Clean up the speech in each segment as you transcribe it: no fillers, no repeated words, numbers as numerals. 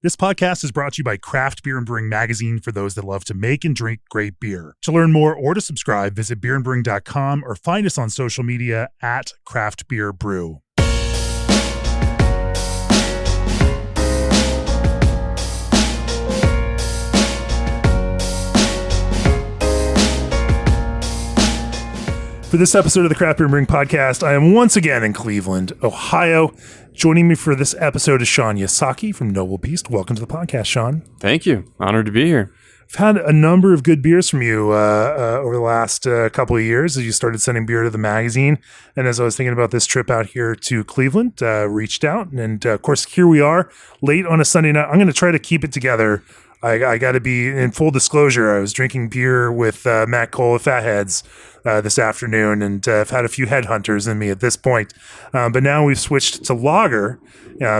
This podcast is brought to you by Craft Beer and Brewing Magazine for those that love to make and drink great beer. To learn more or to subscribe, visit beerandbrewing.com or find us on social media at Craft Beer Brew. For this episode of the Craft Beer and Brewing Podcast, I am once again in Cleveland, Ohio. Joining me for this episode is Shaun Yasaki from Noble Beast. Welcome to the podcast, Shaun. Thank you. Honored to be here. I've had a number of good beers from you over the last couple of years as you started sending beer to the magazine. And as I was thinking about this trip out here to Cleveland, reached out. And of course, here we are late on a Sunday night. I'm going to try to keep it together. I got to be in full disclosure. I was drinking beer with Matt Cole at Fatheads this afternoon, and I've had a few headhunters in me at this point. But now we've switched to lager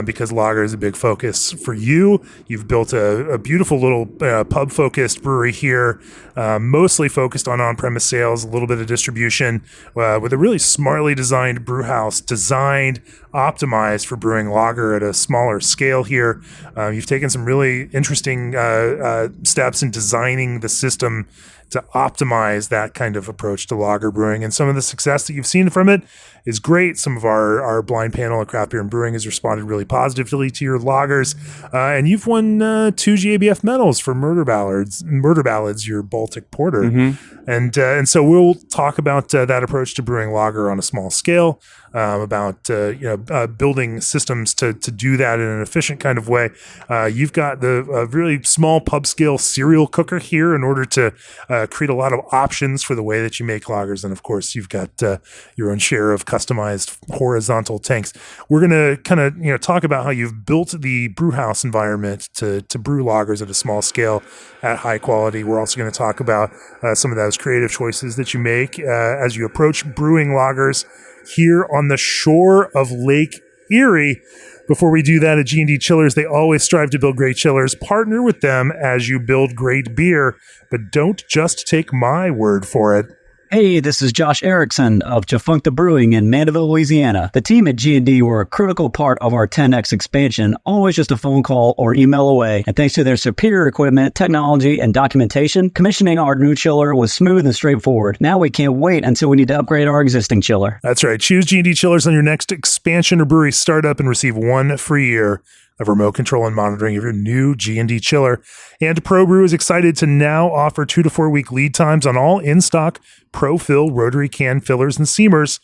because lager is a big focus for you. You've built a beautiful little pub-focused brewery here, mostly focused on on-premise sales, a little bit of distribution, with a really smartly designed brew house designed, optimized for brewing lager at a smaller scale here. You've taken some really interesting steps in designing the system to optimize that kind of approach to lager brewing. And some of the success that you've seen from it is great. Some of our blind panel at Craft Beer and Brewing has responded really positively to your lagers. And you've won 2 GABF medals for Murder Ballads, your Baltic Porter. Mm-hmm. And so we'll talk about that approach to brewing lager on a small scale, about building systems to do that in an efficient kind of way. You've got the really small pub scale cereal cooker here in order to create a lot of options for the way that you make lagers. And of course, you've got your own share of customized horizontal tanks. We're going to kind of talk about how you've built the brew house environment to brew lagers at a small scale at high quality. We're also going to talk about some of those creative choices that you make as you approach brewing lagers here on the shore of Lake Erie. Before we do that, at G&D Chillers, they always strive to build great chillers. Partner with them as you build great beer, but don't just take my word for it. Hey, this is Josh Erickson of Defuncta Brewing in Mandeville, Louisiana. The team at G&D were a critical part of our 10X expansion, always just a phone call or email away. And thanks to their superior equipment, technology, and documentation, commissioning our new chiller was smooth and straightforward. Now we can't wait until we need to upgrade our existing chiller. That's right. Choose G&D Chillers on your next expansion or brewery startup and receive 1 free year of remote control and monitoring of your new G&D chiller. And ProBrew is excited to now offer 2 to 4 week lead times on all in-stock ProFill rotary can fillers and seamers.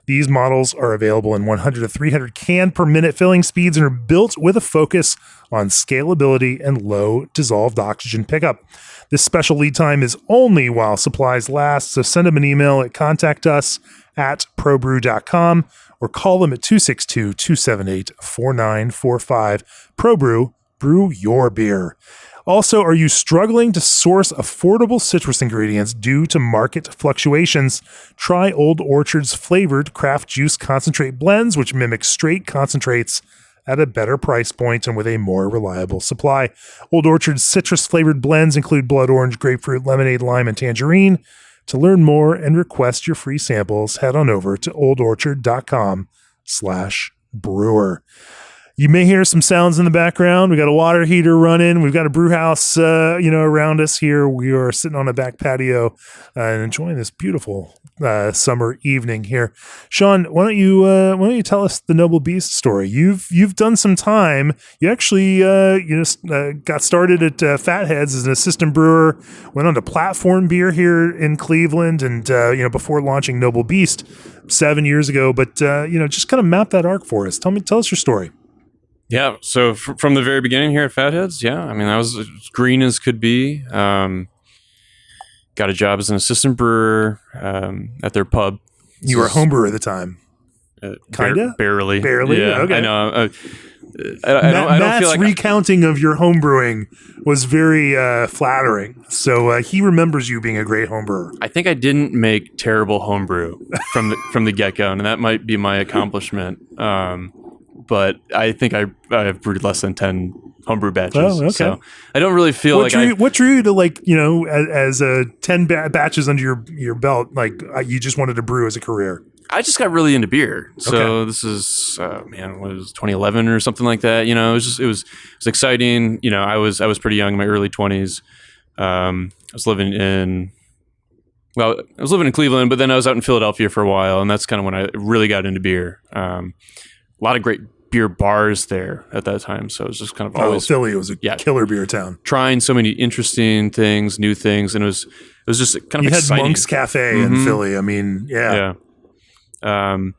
These models are available in 100 to 300 can per minute filling speeds and are built with a focus on scalability and low dissolved oxygen pickup. This special lead time is only while supplies last, so send them an email at contactus@probrew.com or call them at 262-278-4945. ProBrew, brew your beer. Also, are you struggling to source affordable citrus ingredients due to market fluctuations? Try Old Orchard's flavored craft juice concentrate blends, which mimic straight concentrates at a better price point and with a more reliable supply. Old Orchard's citrus-flavored blends include blood orange, grapefruit, lemonade, lime, and tangerine. To learn more and request your free samples, head on over to oldorchard.com/brewer. You may hear some sounds in the background. We got a water heater running. We've got a brew house, around us here. We are sitting on a back patio and enjoying this beautiful summer evening here. Shaun, why don't you tell us the Noble Beast story? You've done some time. You actually got started at Fatheads as an assistant brewer. Went on to Platform Beer here in Cleveland, and before launching Noble Beast 7 years ago. But just kind of map that arc for us. Tell us your story. Yeah, so from the very beginning here at Fatheads, I was as green as could be. Got a job as an assistant brewer at their pub. You were a home brewer at the time. Kinda? Barely. Yeah, okay. I know. Matt's feel like recounting of your home brewing was very flattering. So he remembers you being a great home brewer. I think I didn't make terrible homebrew from the get-go, and that might be my accomplishment. but I think I've brewed less than 10 homebrew batches. Oh, okay. So I don't really feel what drew you to, like, you know, as 10 batches under your belt, like you just wanted to brew as a career? I just got really into beer. So this is, what was it, 2011 or something like that. You know, it was exciting. You know, I was pretty young, in my early 20s. I was living in Cleveland, but then I was out in Philadelphia for a while, and that's kind of when I really got into beer. A lot of great beer bars there at that time, so it was just kind of always Philly was a killer beer town. Trying so many interesting things, new things, and it was just kind of exciting. You had Monk's Cafe in Philly. I mean, yeah. So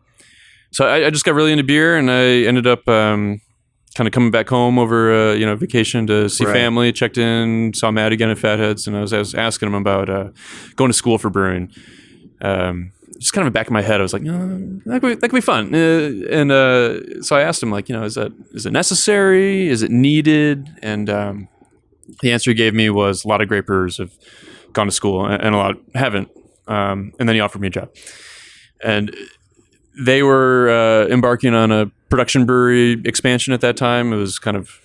I just got really into beer, and I ended up kind of coming back home over vacation to see family. Checked in, saw Matt again at Fatheads, and I was asking him about going to school for brewing. Just kind of in the back of my head, I was like, that could be fun. So I asked him, like, is it necessary? Is it needed? And the answer he gave me was a lot of great brewers have gone to school and a lot haven't. And then he offered me a job. And they were embarking on a production brewery expansion at that time. It was kind of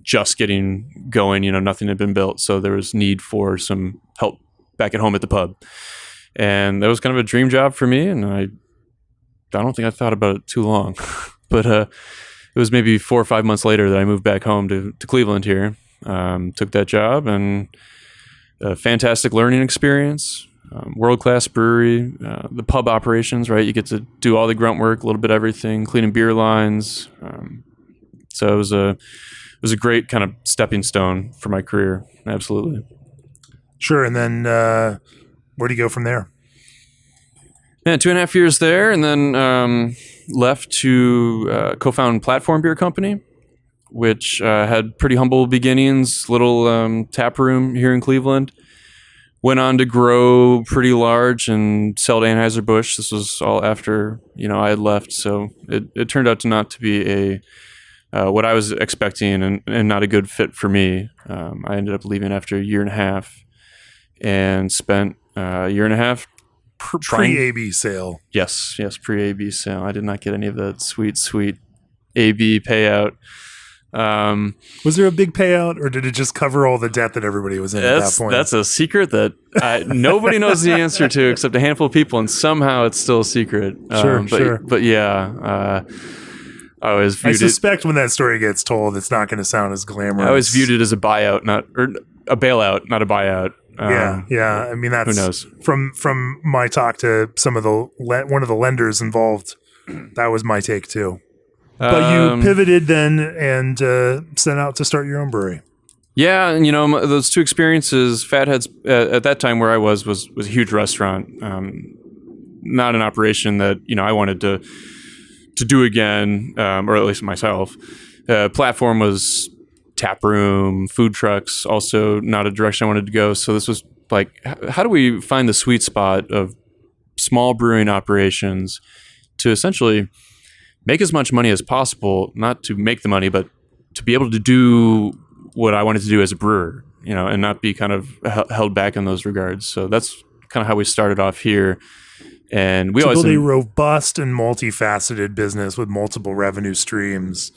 just getting going. Nothing had been built, so there was need for some help back at home at the pub. And that was kind of a dream job for me, and I don't think I thought about it too long. But it was maybe 4 or 5 months later that I moved back home to Cleveland here. Took that job, and a fantastic learning experience. World-class brewery, the pub operations, right? You get to do all the grunt work, a little bit of everything, cleaning beer lines. So it was a great kind of stepping stone for my career. Absolutely. Sure. And then where do you go from there? Yeah, 2.5 years there, and then left to co-found Platform Beer Company, which had pretty humble beginnings, little tap room here in Cleveland. Went on to grow pretty large and sell to Anheuser-Busch. This was all after, I had left. So it turned out to be what I was expecting and not a good fit for me. I ended up leaving after a year and a half and spent a year and a half pre-AB sale. Yes, pre-AB sale. I did not get any of that sweet AB payout. Was there a big payout, or did it just cover all the debt that everybody was in at that point? That's a secret that nobody knows the answer to except a handful of people, and somehow it's still a secret. Sure. But yeah, I suspect when that story gets told, it's not going to sound as glamorous. I always viewed it as a buyout, or a bailout, not a buyout. Yeah. I mean, that's who knows. From my talk to some of one of the lenders involved, that was my take too. But you pivoted then and set out to start your own brewery. Yeah, and those two experiences, Fatheads at that time where I was a huge restaurant, not an operation that I wanted to do again, or at least myself. Platform was tap room, food trucks, also not a direction I wanted to go. So this was like, how do we find the sweet spot of small brewing operations to essentially make as much money as possible, not to make the money, but to be able to do what I wanted to do as a brewer, and not be kind of held back in those regards. So that's kind of how we started off here. And we always build a robust and multifaceted business with multiple revenue streams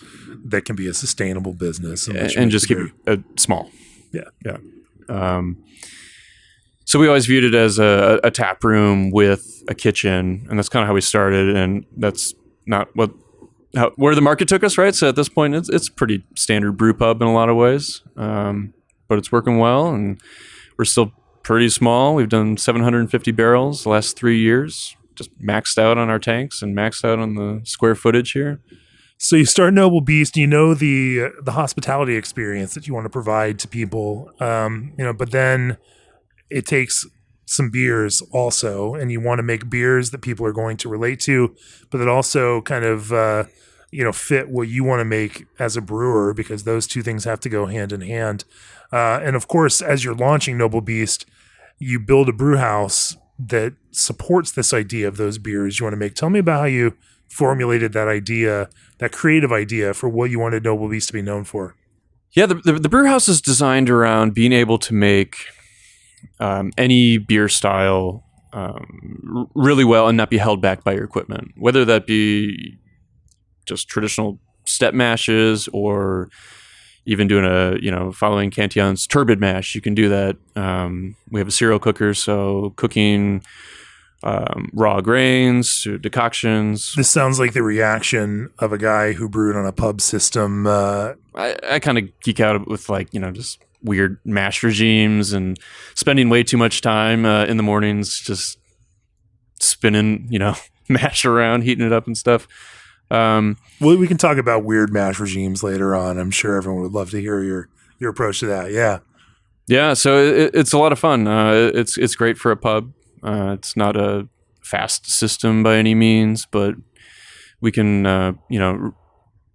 that can be a sustainable business. And just keep it small. Yeah. So we always viewed it as a tap room with a kitchen, and that's kind of how we started. And that's not where the market took us, right? So at this point, it's pretty standard brew pub in a lot of ways, but it's working well, and we're still pretty small. We've done 750 barrels the last 3 years, just maxed out on our tanks and maxed out on the square footage here. So you start Noble Beast, the hospitality experience that you want to provide to people, but then it takes some beers also, and you want to make beers that people are going to relate to, but that also kind of fit what you want to make as a brewer, because those two things have to go hand in hand. And of course, as you're launching Noble Beast, you build a brew house that supports this idea of those beers you want to make. Tell me about how you formulated that idea, that creative idea for what you wanted Noble Beast to be known for. Yeah, the brew house is designed around being able to make any beer style really well and not be held back by your equipment, whether that be just traditional step mashes, or even doing following Cantillon's turbid mash. You can do that. We have a cereal cooker, so cooking raw grains to decoctions. This sounds like the reaction of a guy who brewed on a pub system. I kind of geek out with just weird mash regimes and spending way too much time in the mornings just spinning, mash around, heating it up and stuff. Well, we can talk about weird mash regimes later on. I'm sure everyone would love to hear your approach to that. Yeah. Yeah. So it's a lot of fun. It's great for a pub. It's not a fast system by any means, but we can,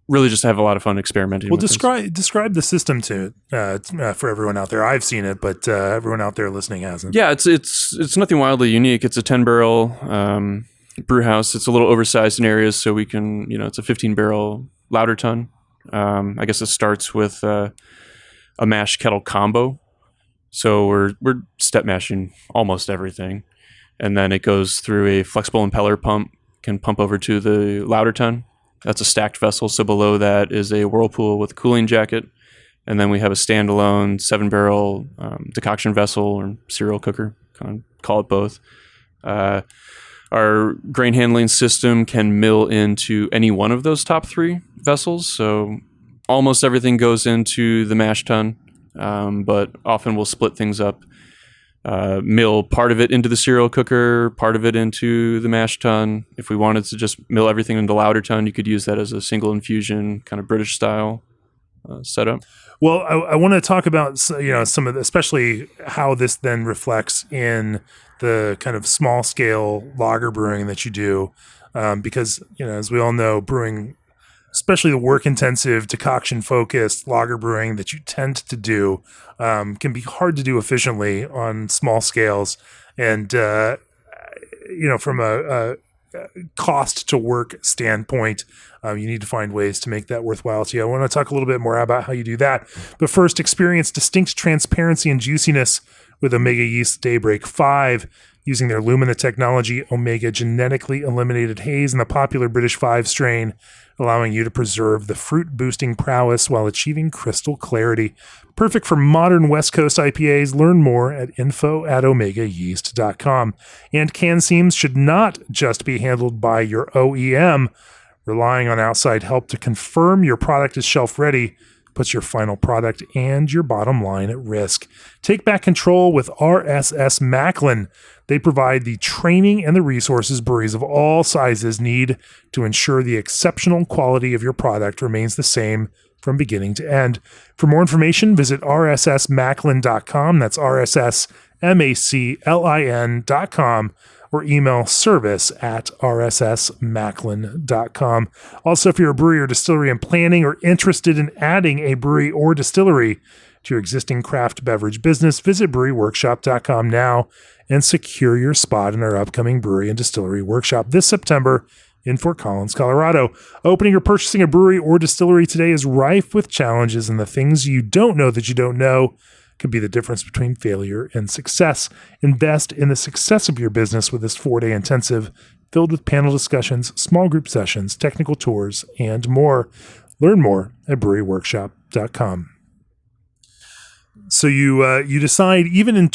really just have a lot of fun experimenting. Well, with describe the system for everyone out there. I've seen it, but everyone out there listening hasn't. Yeah, it's nothing wildly unique. It's a 10-barrel brew house. It's a little oversized in areas, so we can, it's a 15-barrel lauter tun. I guess it starts with a mash kettle combo. So we're step mashing almost everything. And then it goes through a flexible impeller pump, can pump over to the lauter tun. That's a stacked vessel. So below that is a whirlpool with a cooling jacket. And then we have a standalone 7-barrel decoction vessel or cereal cooker, kind of call it both. Our grain handling system can mill into any one of those top 3 vessels. So almost everything goes into the mash tun, but often we'll split things up. Mill part of it into the cereal cooker, part of it into the mash tun. If we wanted to just mill everything into lauter tun, you could use that as a single infusion, kind of British style setup. Well, I want to talk about some of especially how this then reflects in the kind of small scale lager brewing that you do, because as we all know, brewing, especially the work-intensive, decoction-focused lager brewing that you tend to do, can be hard to do efficiently on small scales. And, from a cost to work standpoint, you need to find ways to make that worthwhile to you. I want to talk a little bit more about how you do that. But first, experience distinct transparency and juiciness with Omega Yeast Daybreak 5. Using their Lumina technology, Omega genetically eliminated haze in the popular British 5 strain, allowing you to preserve the fruit-boosting prowess while achieving crystal clarity. Perfect for modern West Coast IPAs. Learn more at info@omegayeast.com. And can seams should not just be handled by your OEM. Relying on outside help to confirm your product is shelf-ready puts your final product and your bottom line at risk. Take back control with RSS Macklin. They provide the training and the resources breweries of all sizes need to ensure the exceptional quality of your product remains the same from beginning to end. For more information, visit rssmacklin.com. That's RSSMACLIN.com. or email service@rssmacklin.com. Also, if you're a brewery or distillery and planning or interested in adding a brewery or distillery to your existing craft beverage business, visit breweryworkshop.com now and secure your spot in our upcoming brewery and distillery workshop this September in Fort Collins, Colorado. Opening or purchasing a brewery or distillery today is rife with challenges, and the things you don't know that you don't know could be the difference between failure and success. Invest in the success of your business with this 4-day intensive filled with panel discussions, small group sessions, technical tours, and more. Learn more at breweryworkshop.com. So you decide, even in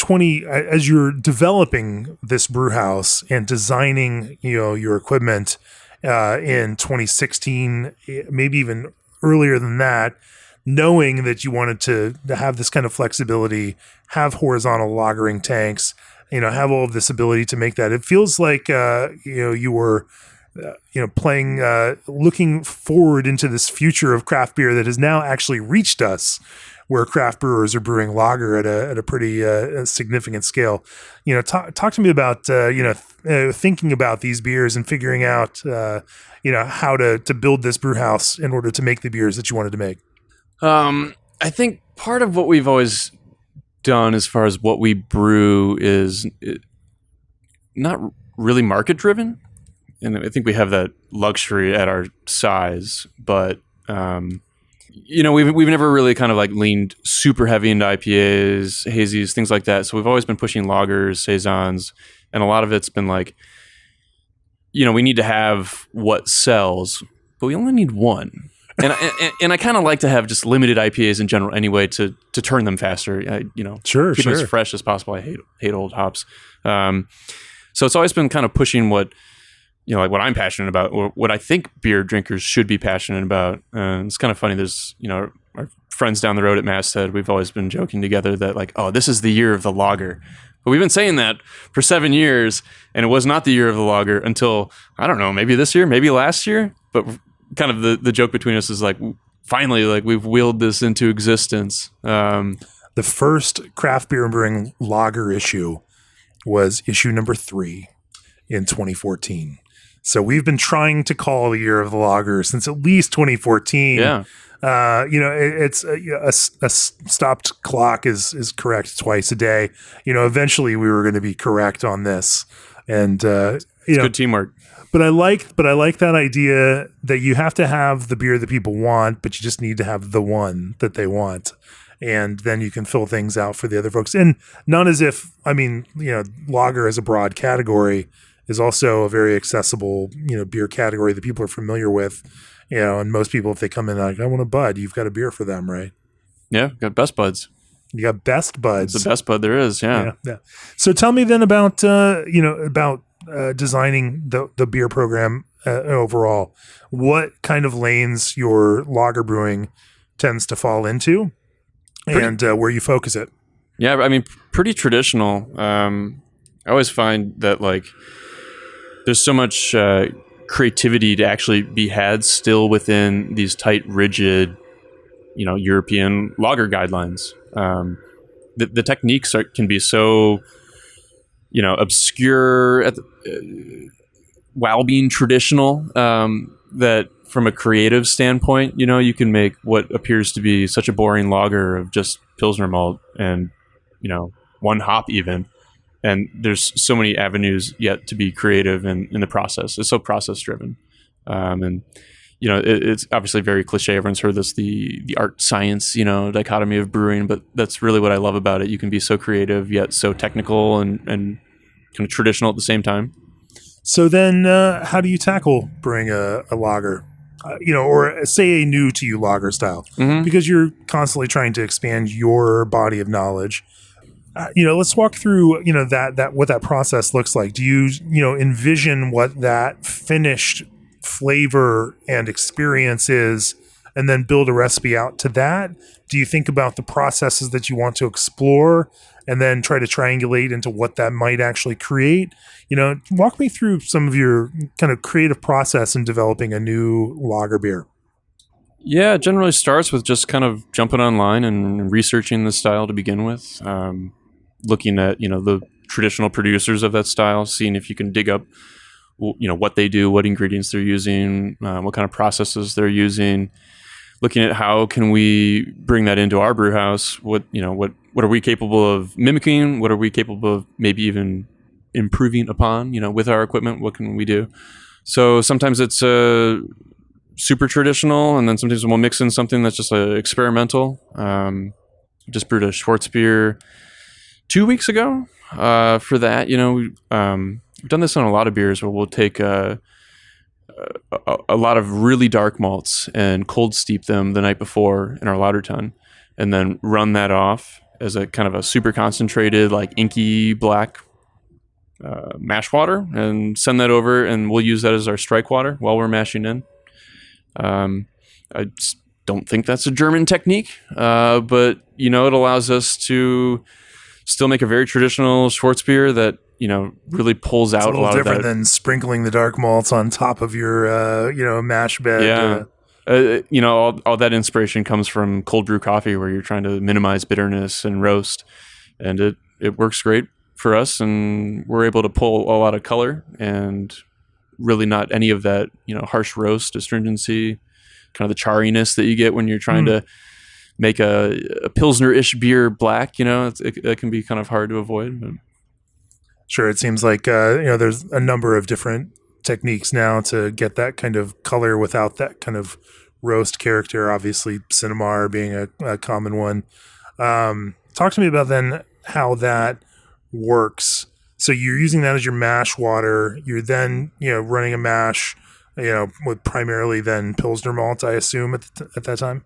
as you're developing this brew house and designing your equipment in 2016, maybe even earlier than that, knowing that you wanted to have this kind of flexibility, have horizontal lagering tanks, have all of this ability to make that. It feels like, you were, playing, looking forward into this future of craft beer that has now actually reached us, where craft brewers are brewing lager at a pretty significant scale. Talk to me about, thinking about these beers and figuring out, how to build this brew house in order to make the beers that you wanted to make. I think part of what we've always done as far as what we brew is not really market driven. And I think we have that luxury at our size, but, we've never really kind of like leaned super heavy into IPAs, hazies, things like that. So we've always been pushing lagers, saisons, and a lot of it's been like, we need to have what sells, but we only need one. And I kind of like to have just limited IPAs in general anyway to turn them faster. Keep them as fresh as possible. I hate old hops. So it's always been kind of pushing what I'm passionate about, or what I think beer drinkers should be passionate about. It's kind of funny. There's, our friends down the road at Masthead, we've always been joking together that like, oh, this is the year of the lager. But we've been saying that for 7 years, and it was not the year of the lager until, I don't know, maybe this year, maybe last year. But kind of the joke between us is like, finally, like we've wheeled this into existence. The first craft beer and brewing lager issue was issue number 3 in 2014. So we've been trying to call the year of the lager since at least 2014. Yeah. It's a stopped clock is correct twice a day. Eventually we were going to be correct on this, and good teamwork. But I like that idea that you have to have the beer that people want, but you just need to have the one that they want, and then you can fill things out for the other folks. And not as if lager as a broad category is also a very accessible beer category that people are familiar with. And most people, if they come in like, I want a bud, you've got a beer for them, right? Yeah, got best buds. You got best buds. It's the best bud there is, yeah. So tell me then about designing the beer program overall. What kind of lanes your lager brewing tends to fall into, and where you focus it? Yeah, I mean, pretty traditional. I always find that like there's so much creativity to actually be had still within these tight, rigid, European lager guidelines. The techniques can be so, obscure while being traditional, that from a creative standpoint, you can make what appears to be such a boring lager of just Pilsner malt and, one hop even. And there's so many avenues yet to be creative in the process. It's so process driven. It's obviously very cliche. Everyone's heard this, the art science, dichotomy of brewing, but that's really what I love about it. You can be so creative yet so technical and kind of traditional at the same time. So then how do you tackle brewing a lager? Or say a new to you lager style, because you're constantly trying to expand your body of knowledge. Let's walk through, that what that process looks like. Do you, envision what that finished flavor and experience is, and then build a recipe out to that? Do you think about the processes that you want to explore and then try to triangulate into what that might actually create? Walk me through some of your kind of creative process in developing a new lager beer. Yeah, it generally starts with just kind of jumping online and researching the style to begin with. Looking at, the traditional producers of that style, seeing if you can dig up, what they do, what ingredients they're using, what kind of processes they're using. Looking at how can we bring that into our brew house? What are we capable of mimicking? What are we capable of maybe even improving upon, with our equipment? What can we do? So sometimes it's super traditional, and then sometimes we'll mix in something that's just experimental. Just brewed a Schwarzbier 2 weeks ago. For that, we've done this on a lot of beers where we'll take a lot of really dark malts and cold steep them the night before in our lauter tun, and then run that off as a kind of a super concentrated, like inky black mash water, and send that over, and we'll use that as our strike water while we're mashing in. I just don't think that's a German technique, but it allows us to still make a very traditional Schwarzbier that really pulls out a lot different of that than sprinkling the dark malts on top of your mash bed. Yeah, all that inspiration comes from cold brew coffee, where you're trying to minimize bitterness and roast, and it works great for us, and we're able to pull a lot of color and really not any of that harsh roast astringency, kind of the charriness that you get when you're trying to make a Pilsner-ish beer black. It can be kind of hard to avoid. But. Sure, it seems like there's a number of different techniques now to get that kind of color without that kind of roast character. Obviously, Cinnamar being a common one. Talk to me about then how that works. So you're using that as your mash water. You're then running a mash with primarily then Pilsner malt, I assume at that time.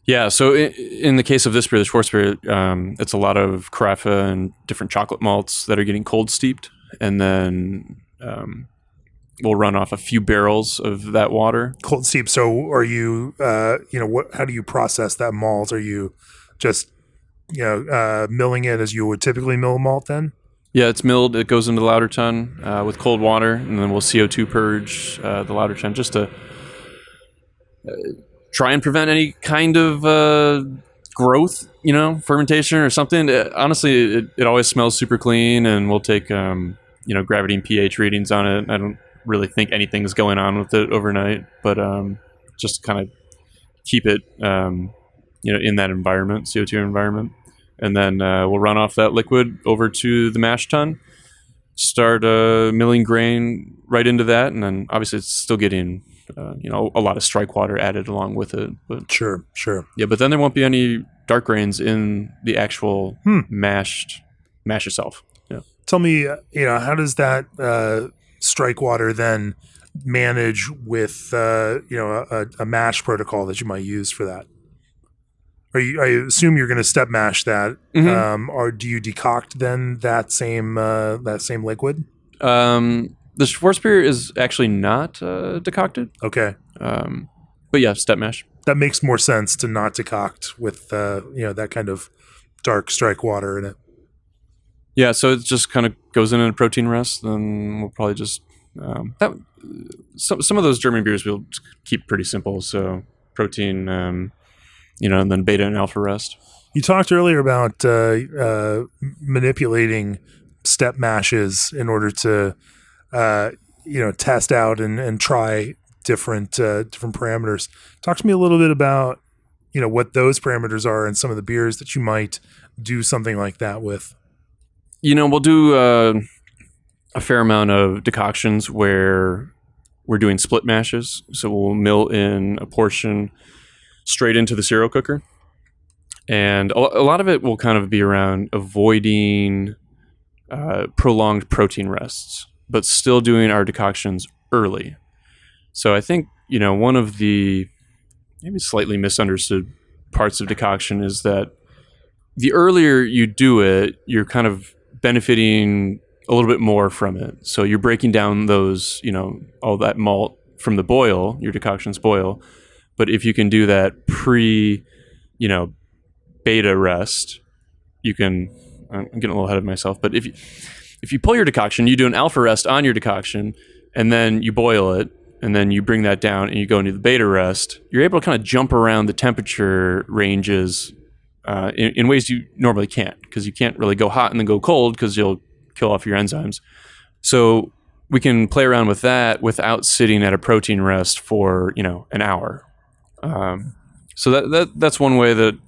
Yeah, so in the case of this beer, the Schwarzbier, it's a lot of carafe and different chocolate malts that are getting cold steeped, and then we'll run off a few barrels of that water. Cold steep. So are you, how do you process that malt? Are you just, milling it as you would typically mill malt then? Yeah, it's milled. It goes into the lauter tun with cold water, and then we'll CO2 purge the lauter tun just to try and prevent any kind of growth, fermentation or something. Honestly, it always smells super clean, and we'll take gravity and pH readings on it. I don't really think anything's going on with it overnight, but just kind of keep it in that environment, CO2 environment. And then we'll run off that liquid over to the mash tun, start milling grain right into that, and then obviously it's still getting a lot of strike water added along with it. But Sure. yeah, but then there won't be any dark grains in the actual mash itself. Yeah. Tell me, how does that strike water then manage with a mash protocol that you might use for that? I assume you're going to step mash that, or do you decoct then that same liquid? The Schwarzbier is actually not decocted. Okay, but yeah, step mash. That makes more sense to not decoct with that kind of dark strike water in it. Yeah, so it just kind of goes in a protein rest. Then we'll probably just some of those German beers we'll keep pretty simple. So protein. And then beta and alpha rest. You talked earlier about manipulating step mashes in order to, test out and try different parameters. Talk to me a little bit about, what those parameters are and some of the beers that you might do something like that with. We'll do a fair amount of decoctions where we're doing split mashes. So we'll mill in a portion straight into the cereal cooker, and a lot of it will kind of be around avoiding prolonged protein rests, but still doing our decoctions early. So I think one of the maybe slightly misunderstood parts of decoction is that the earlier you do it, you're kind of benefiting a little bit more from it. So you're breaking down those all that malt from the boil, your decoctions boil. But if you can do that beta rest, you can. I'm getting a little ahead of myself. But if you pull your decoction, you do an alpha rest on your decoction, and then you boil it, and then you bring that down, and you go into the beta rest. You're able to kind of jump around the temperature ranges in ways you normally can't, because you can't really go hot and then go cold because you'll kill off your enzymes. So we can play around with that without sitting at a protein rest for an hour. So that's one way that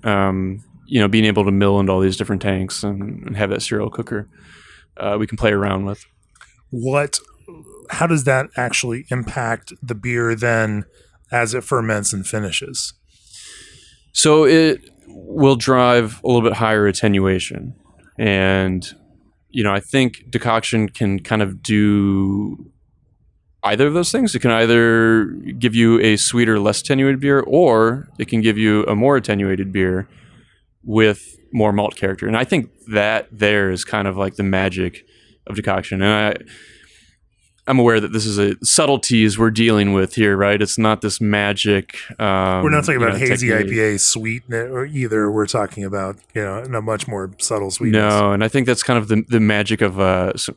being able to mill into all these different tanks and have that cereal cooker we can play around with. How does that actually impact the beer then as it ferments and finishes? So it will drive a little bit higher attenuation, and I think decoction can kind of do either of those things. It can either give you a sweeter, less attenuated beer, or it can give you a more attenuated beer with more malt character. And I think that there is kind of like the magic of decoction. And I'm aware that this is subtleties we're dealing with here, right? It's not this magic. We're not talking about hazy technique. IPA sweet or either. We're talking about a much more subtle sweetness. No, and I think that's kind of the magic of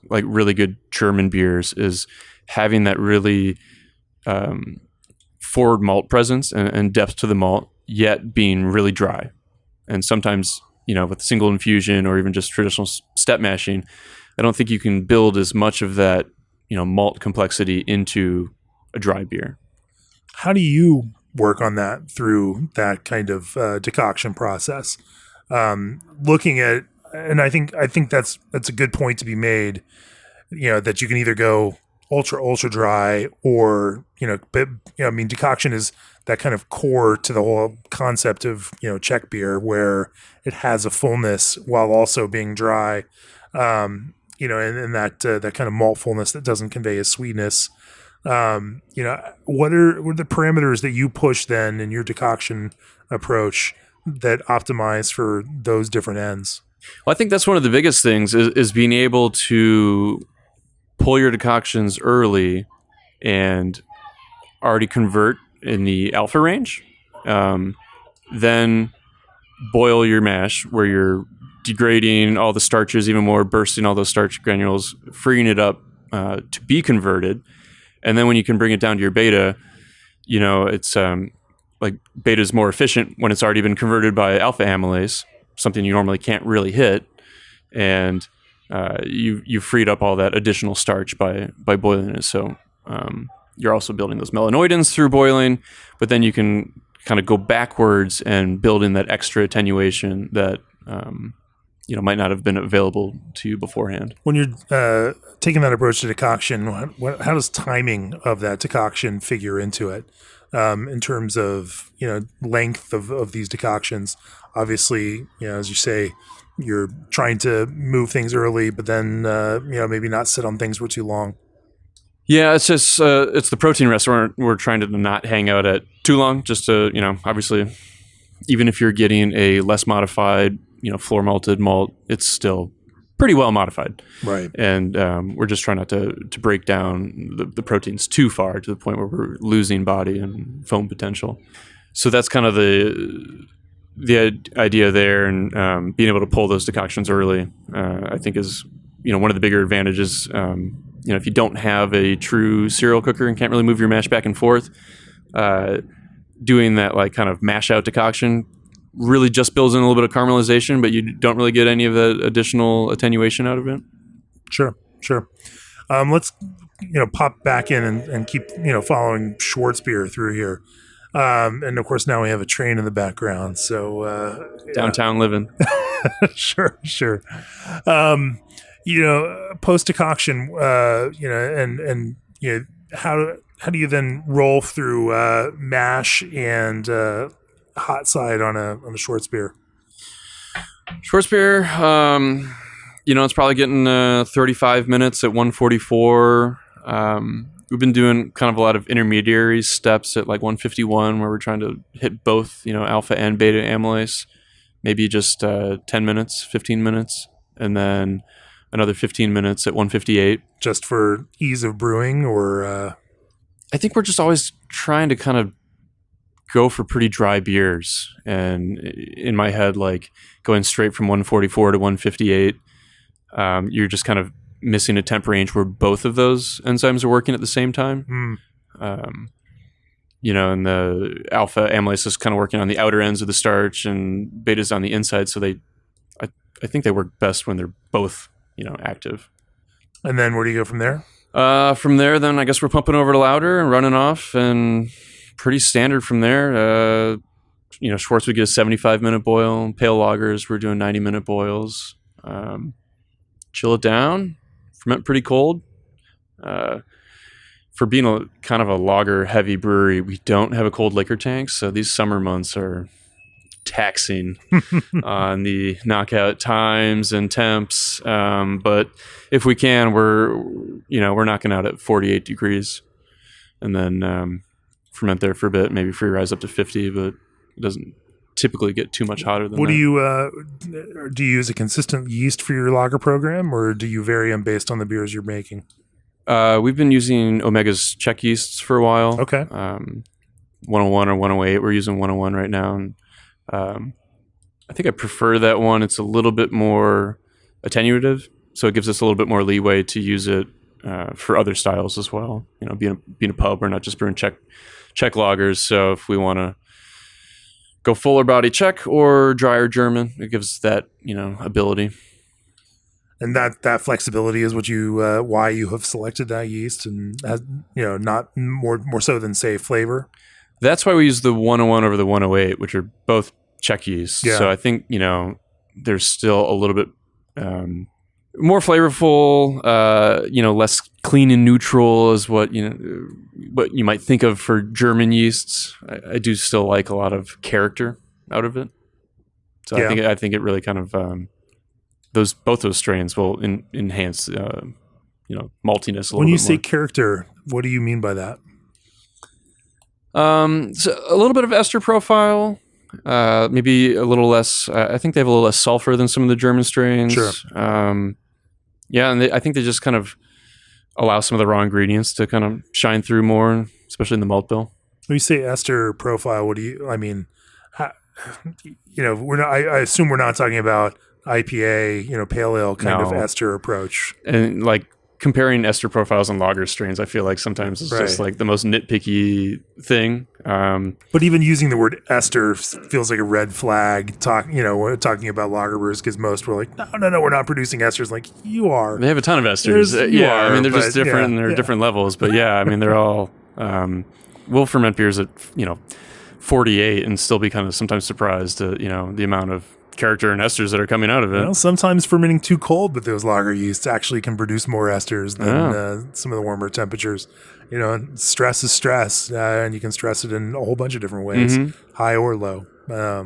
like really good German beers is having that really forward malt presence and depth to the malt, yet being really dry. And sometimes, with single infusion or even just traditional step mashing, I don't think you can build as much of that, malt complexity into a dry beer. How do you work on that through that kind of decoction process? Looking at, and I think that's a good point to be made. That you can either go ultra dry, or decoction is that kind of core to the whole concept of Czech beer, where it has a fullness while also being dry, and that kind of malt fullness that doesn't convey a sweetness. What are the parameters that you push then in your decoction approach that optimize for those different ends? Well, I think that's one of the biggest things is being able to pull your decoctions early and already convert in the alpha range. Then boil your mash where you're degrading all the starches even more, bursting all those starch granules, freeing it up to be converted. And then when you can bring it down to your beta, it's like beta is more efficient when it's already been converted by alpha amylase, something you normally can't really hit. And you freed up all that additional starch by boiling it. So you're also building those melanoidins through boiling, but then you can kind of go backwards and build in that extra attenuation that might not have been available to you beforehand. When you're taking that approach to decoction, how does timing of that decoction figure into it in terms of length of these decoctions? Obviously, as you say, you're trying to move things early, but then maybe not sit on things for too long. Yeah, it's just it's the protein restaurant. We're trying to not hang out at too long. Just to obviously, even if you're getting a less modified floor malted malt, it's still pretty well modified. Right. And we're just trying not to break down the proteins too far to the point where we're losing body and foam potential. So that's kind of the idea there, and being able to pull those decoctions early, I think is one of the bigger advantages. If you don't have a true cereal cooker and can't really move your mash back and forth, doing that like kind of mash out decoction really just builds in a little bit of caramelization, but you don't really get any of the additional attenuation out of it. Sure. Let's pop back in and keep following Schwarzbier through here. And of course now we have a train in the background. So downtown living. Sure. Post decoction, and how do you then roll through mash and hot side on a Schwarzbier? Schwarzbier, it's probably getting 35 minutes at 144. We've been doing kind of a lot of intermediary steps at like 151, where we're trying to hit both, alpha and beta amylase. Maybe just 10 minutes, 15 minutes, and then another 15 minutes at 158. Just for ease of brewing, or? I think we're just always trying to kind of go for pretty dry beers. And in my head, like going straight from 144 to 158, you're just kind of missing a temp range where both of those enzymes are working at the same time. And the alpha amylase is kind of working on the outer ends of the starch, and beta's on the inside. So I think they work best when they're both, active. And then where do you go from there? From there, then I guess we're pumping over to Lauder and running off, and pretty standard from there. Schwartz would get a 75-minute boil. Pale lagers, we're doing 90-minute boils. Chill it down, ferment pretty cold. For being a kind of a lager-heavy brewery, we don't have a cold liquor tank, so these summer months are taxing on the knockout times and temps. But if we can, we're knocking out at 48 degrees, and then ferment there for a bit, maybe free rise up to 50, but it doesn't typically get too much hotter than that. Do you use a consistent yeast for your lager program, or do you vary them based on the beers you're making? We've been using Omega's Czech yeasts for a while. Okay. 101 or 108. We're using 101 right now. And I think I prefer that one. It's a little bit more attenuative, so it gives us a little bit more leeway to use it for other styles as well. Being a pub, we're not just brewing Czech lagers. So if we want to go fuller body Czech or drier German, it gives that ability. And that flexibility is what you why you have selected that yeast, and has, not more so than say flavor. That's why we use the 101 over the 108, which are both Czech yeasts. Yeah. So I think there's still a little bit more flavorful, less clean and neutral is what you might think of for German yeasts. I do still like a lot of character out of it. So yeah. I think it really kind of both those strains will enhance maltiness. When you say character, what do you mean by that? So a little bit of ester profile, maybe a little less. I think they have a little less sulfur than some of the German strains. Sure. Yeah, and I think they just kind of allow some of the raw ingredients to kind of shine through more, especially in the malt bill. When you say ester profile, I mean, we're not. I assume we're not talking about IPA, pale ale kind of ester approach. And like comparing ester profiles and lager strains, I feel like sometimes it's just like the most nitpicky thing. But even using the word ester feels like a red flag. Talking about lager brewers, because most were like, no, we're not producing esters. Like, you are. They have a ton of esters. I mean, they're just different, and they're different levels. But I mean, they're all. We'll ferment beers at 48 and still be kind of sometimes surprised at the amount of character and esters that are coming out of it. Well, sometimes fermenting too cold with those lager yeasts actually can produce more esters than some of the warmer temperatures. Stress is stress, and you can stress it in a whole bunch of different ways, high or low. But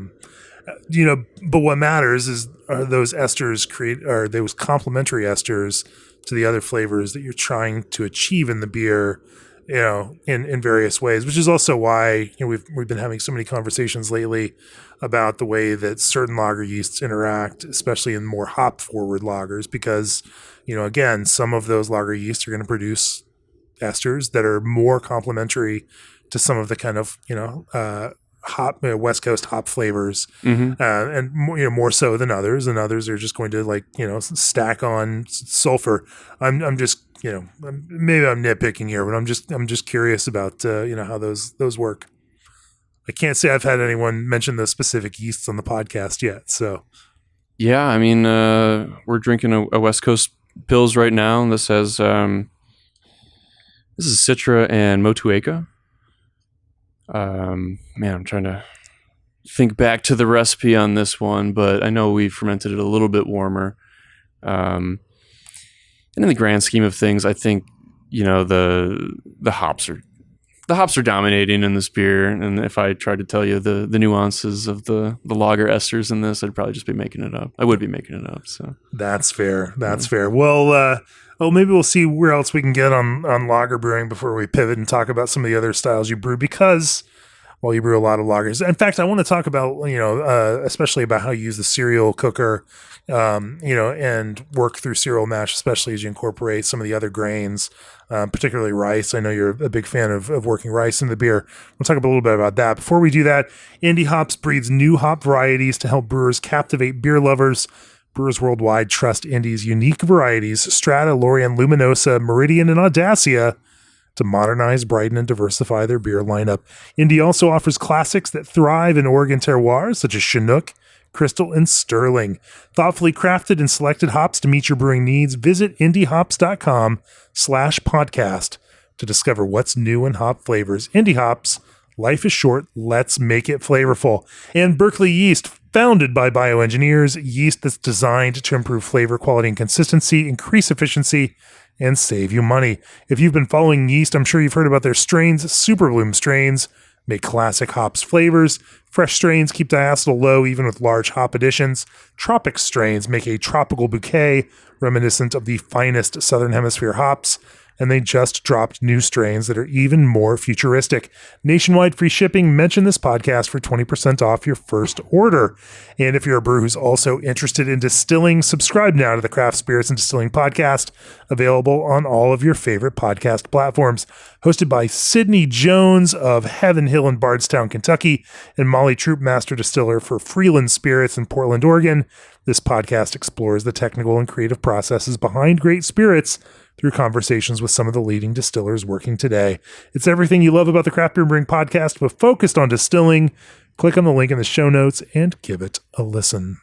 what matters are those esters are those complementary esters to the other flavors that you're trying to achieve in the beer. In various ways, which is also why we've been having so many conversations lately about the way that certain lager yeasts interact, especially in more hop forward lagers, because again, some of those lager yeasts are going to produce esters that are more complementary to some of the kind of hop West Coast hop flavors, and more so than others, and others are just going to stack on sulfur. I'm just maybe I'm nitpicking here, but I'm just curious about how those work. I can't say I've had anyone mention those specific yeasts on the podcast yet. So yeah, I mean, we're drinking a West Coast Pils right now, and this has this is Citra and Motueka. Man, I'm trying to think back to the recipe on this one, but I know we fermented it a little bit warmer. And in the grand scheme of things, I think the hops are dominating in this beer. And if I tried to tell you the nuances of the lager esters in this, I'd probably just be making it up. I would be making it up. So that's fair. That's fair. Well, maybe we'll see where else we can get on lager brewing before we pivot and talk about some of the other styles you brew, because you brew a lot of lagers. In fact, I want to talk about, especially about how you use the cereal cooker, and work through cereal mash, especially as you incorporate some of the other grains, particularly rice. I know you're a big fan of working rice in the beer. We'll talk a little bit about that. Before we do that, Indie Hops breeds new hop varieties to help brewers captivate beer lovers. Brewers worldwide trust Indie's unique varieties, Strata, Lorient, Luminosa, Meridian, and Audacia, to modernize, brighten, and diversify their beer lineup. Indie also offers classics that thrive in Oregon terroirs, such as Chinook, Crystal, and Sterling. Thoughtfully crafted and selected hops to meet your brewing needs. Visit indiehops.com/podcast to discover what's new in hop flavors. Indie Hops, life is short, let's make it flavorful. And Berkeley Yeast, founded by bioengineers, yeast that's designed to improve flavor, quality, and consistency, increase efficiency, and save you money. If you've been following yeast, I'm sure you've heard about their strains. Super Bloom strains make classic hops flavors. Fresh strains keep diacetyl low even with large hop additions. Tropic strains make a tropical bouquet reminiscent of the finest Southern Hemisphere hops. And they just dropped new strains that are even more futuristic. Nationwide free shipping. Mention this podcast for 20% off your first order. And if you're a brewer who's also interested in distilling, subscribe now to the Craft Spirits and Distilling Podcast, available on all of your favorite podcast platforms. Hosted by Sydney Jones of Heaven Hill in Bardstown, Kentucky, and Molly Troop, Master Distiller for Freeland Spirits in Portland, Oregon. This podcast explores the technical and creative processes behind great spirits through conversations with some of the leading distillers working today. It's everything you love about the Craft Beer Brewing Podcast, but focused on distilling. Click on the link in the show notes and give it a listen.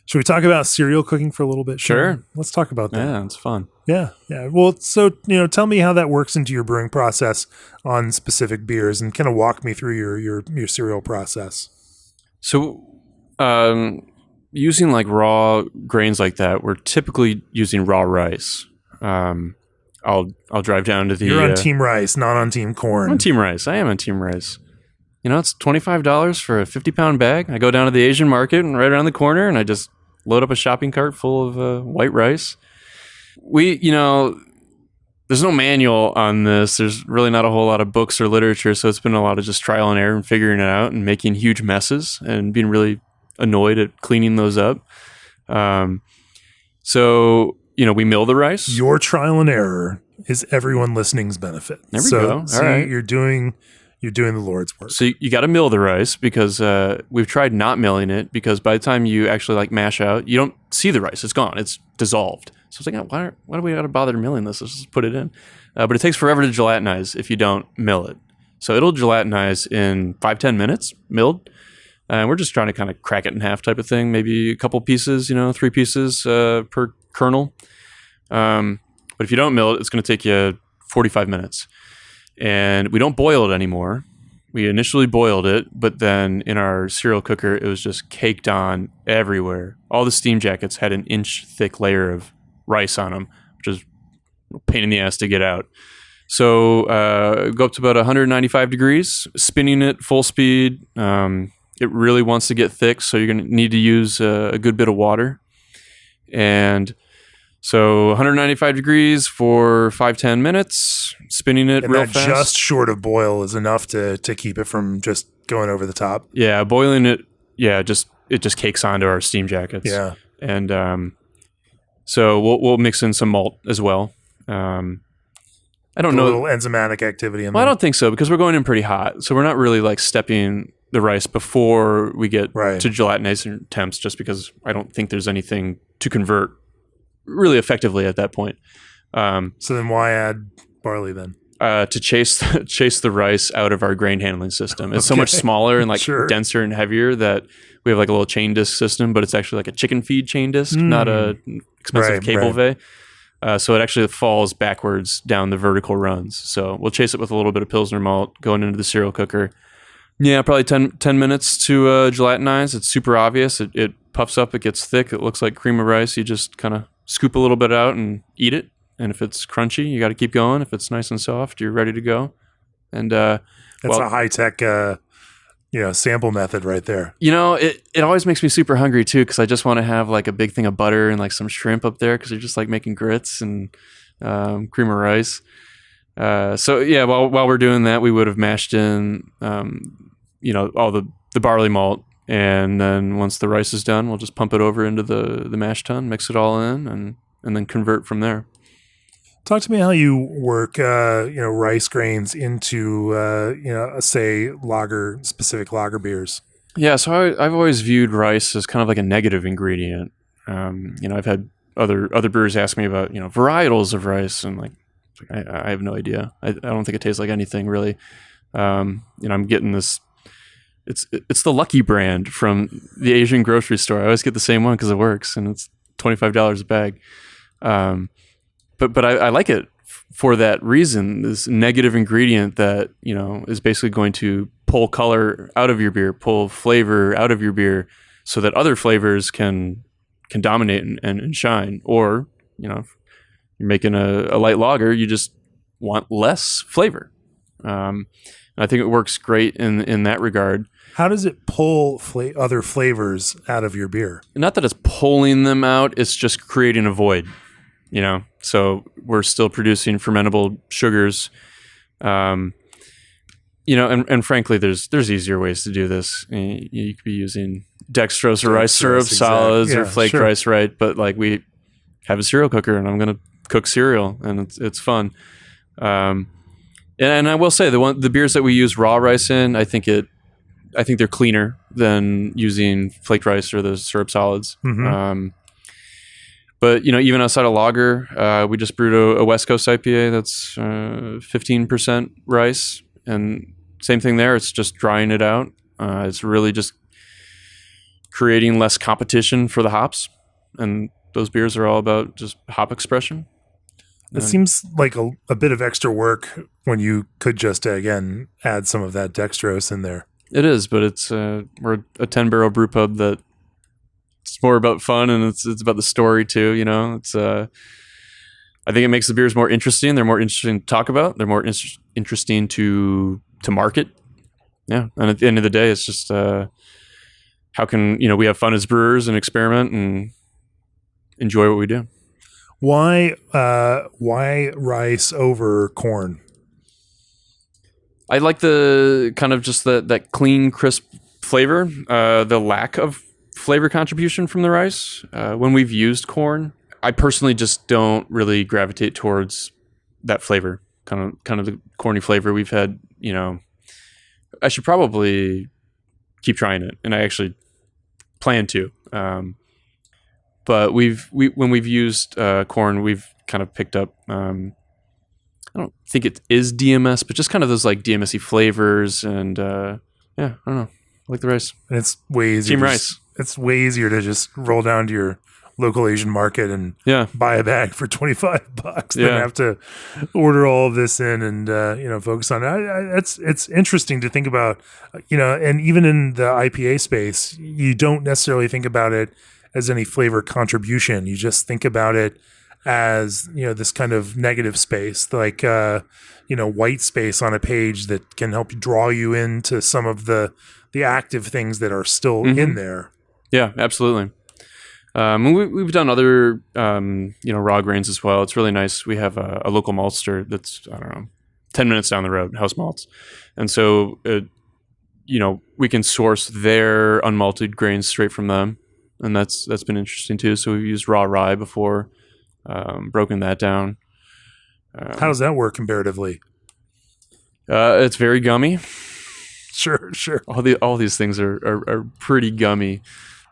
Should we talk about cereal cooking for a little bit? Sure. Let's talk about that. Yeah, it's fun. Yeah. Well, so, tell me how that works into your brewing process on specific beers, and kind of walk me through your cereal process. So, using like raw grains like that, we're typically using raw rice. I'll drive down to the... You're on Team Rice, not on Team Corn. I'm on Team Rice. I am on Team Rice. It's $25 for a 50-pound bag. I go down to the Asian market and right around the corner, and I just load up a shopping cart full of white rice. There's no manual on this. There's really not a whole lot of books or literature, so it's been a lot of just trial and error and figuring it out and making huge messes and being really annoyed at cleaning those up. So we mill the rice. Your trial and error is everyone listening's benefit. There we go. All right. You're doing the Lord's work. So you got to mill the rice because we've tried not milling it because by the time you actually like mash out, you don't see the rice. It's gone. It's dissolved. So it's like, why do we got to bother milling this? Let's just put it in. But it takes forever to gelatinize if you don't mill it. So it'll gelatinize in 5-10 minutes milled. And we're just trying to kind of crack it in half type of thing. Maybe a couple pieces, 3 pieces per kernel. But if you don't mill it, it's going to take you 45 minutes. And we don't boil it anymore. We initially boiled it, but then in our cereal cooker, it was just caked on everywhere. All the steam jackets had an inch thick layer of rice on them, which is a pain in the ass to get out. So go up to about 195 degrees, spinning it full speed. It really wants to get thick, so you're going to need to use a good bit of water. And so 195 degrees for 5-10 minutes, spinning it real fast. Just short of boil is enough to keep it from just going over the top. Yeah, boiling it, it just cakes onto our steam jackets. Yeah. And so we'll mix in some malt as well. I don't know. A little enzymatic activity in there. Well, I don't think so because we're going in pretty hot. So we're not really like stepping the rice before we get to gelatinization temps just because I don't think there's anything to convert really effectively at that point. So then why add barley then? To chase the rice out of our grain handling system. It's so much smaller and denser and heavier that we have like a little chain disc system, but it's actually like a chicken feed chain disc, not a expensive cable vey. So it actually falls backwards down the vertical runs. So we'll chase it with a little bit of Pilsner malt going into the cereal cooker. Yeah, probably 10 minutes to gelatinize. It's super obvious. It puffs up, it gets thick, it looks like cream of rice. You just kind of scoop a little bit out and eat it. And if it's crunchy, you got to keep going. If it's nice and soft, you're ready to go. And that's a high-tech sample method right there. It always makes me super hungry too because I just want to have like a big thing of butter and like some shrimp up there because you're just like making grits and cream of rice. So yeah, while we're doing that, we would have mashed in all the barley malt, and then once the rice is done, we'll just pump it over into the mash tun, mix it all in, and then convert from there. Talk to me how you work, rice grains into, say specific lager beers. Yeah, so I've always viewed rice as kind of like a negative ingredient. I've had other brewers ask me about, varietals of rice, and like I have no idea. I don't think it tastes like anything really. I'm getting this. It's the Lucky brand from the Asian grocery store. I always get the same one because it works, and it's $25 a bag. But I like it for that reason. This negative ingredient that is basically going to pull color out of your beer, pull flavor out of your beer, so that other flavors can dominate and shine. Or if you're making a light lager, you just want less flavor. And I think it works great in that regard. How does it pull other flavors out of your beer? Not that it's pulling them out; it's just creating a void. So we're still producing fermentable sugars. And frankly, there's easier ways to do this. You could be using dextrose or rice syrup solids or flaked rice, right? But like we have a cereal cooker, and I'm going to cook cereal, and it's fun. And I will say the beers that we use raw rice in, I think they're cleaner than using flaked rice or the syrup solids. Mm-hmm. But even outside of lager, we just brewed a West Coast IPA that's 15% rice, and same thing there. It's just drying it out. It's really just creating less competition for the hops, and those beers are all about just hop expression. It seems like a bit of extra work when you could just again add some of that dextrose in there. It is, but it's we're a 10-barrel brew pub that. It's more about fun, and it's about the story too. It's I think it makes the beers more interesting. They're more interesting to talk about. They're more interesting to market. Yeah, and at the end of the day, it's just how can we have fun as brewers and experiment and enjoy what we do. Why rice over corn? I like the kind of just that clean, crisp flavor, the lack of flavor contribution from the rice. When we've used corn, I personally just don't really gravitate towards that flavor, kind of the corny flavor we've had. I should probably keep trying it, and I actually plan to. But when we've used corn, we've kind of picked up. I don't think it is DMS, but just kind of those like DMS-y flavors, and I don't know, I like the rice. And it's way easier. Team rice. It's way easier to just roll down to your local Asian market and buy a bag for $25 than have to order all of this in and focus on it. It's interesting to think about, and even in the IPA space, you don't necessarily think about it as any flavor contribution. You just think about it as this kind of negative space, like white space on a page that can help draw you into some of the active things that are still in there. Yeah, absolutely. We've done other raw grains as well. It's really nice. We have a local maltster that's 10 minutes down the road, House Malts, and so we can source their unmalted grains straight from them, and that's been interesting too. So we've used raw rye before. Broken that down. How does that work comparatively? It's very gummy. Sure. All these things are pretty gummy,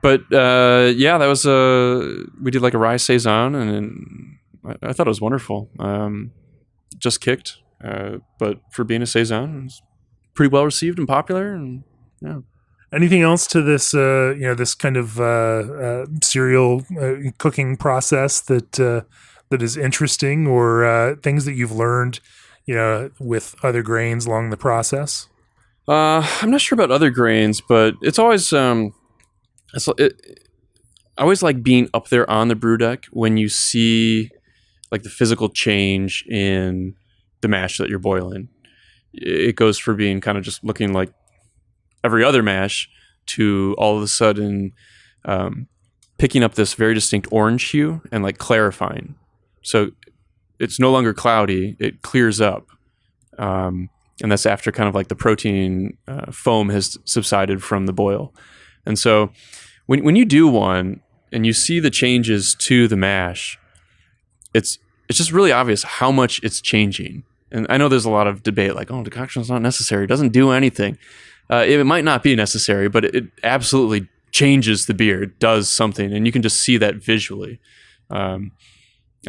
but that was we did like a rye saison, and I thought it was wonderful. Just kicked, but for being a saison, it was pretty well received and popular, and yeah. Anything else to this, this kind of cereal cooking process that is interesting, or things that you've learned, with other grains along the process? I'm not sure about other grains, but it's always I always like being up there on the brew deck when you see like the physical change in the mash that you're boiling. It goes for being kind of just looking like every other mash to all of a sudden picking up this very distinct orange hue and like clarifying. So it's no longer cloudy, it clears up. And that's after kind of like the protein foam has subsided from the boil. And so when you do one and you see the changes to the mash, it's just really obvious how much it's changing. And I know there's a lot of debate like, decoction is not necessary, it doesn't do anything. It might not be necessary, but it absolutely changes the beer. It does something, and you can just see that visually. I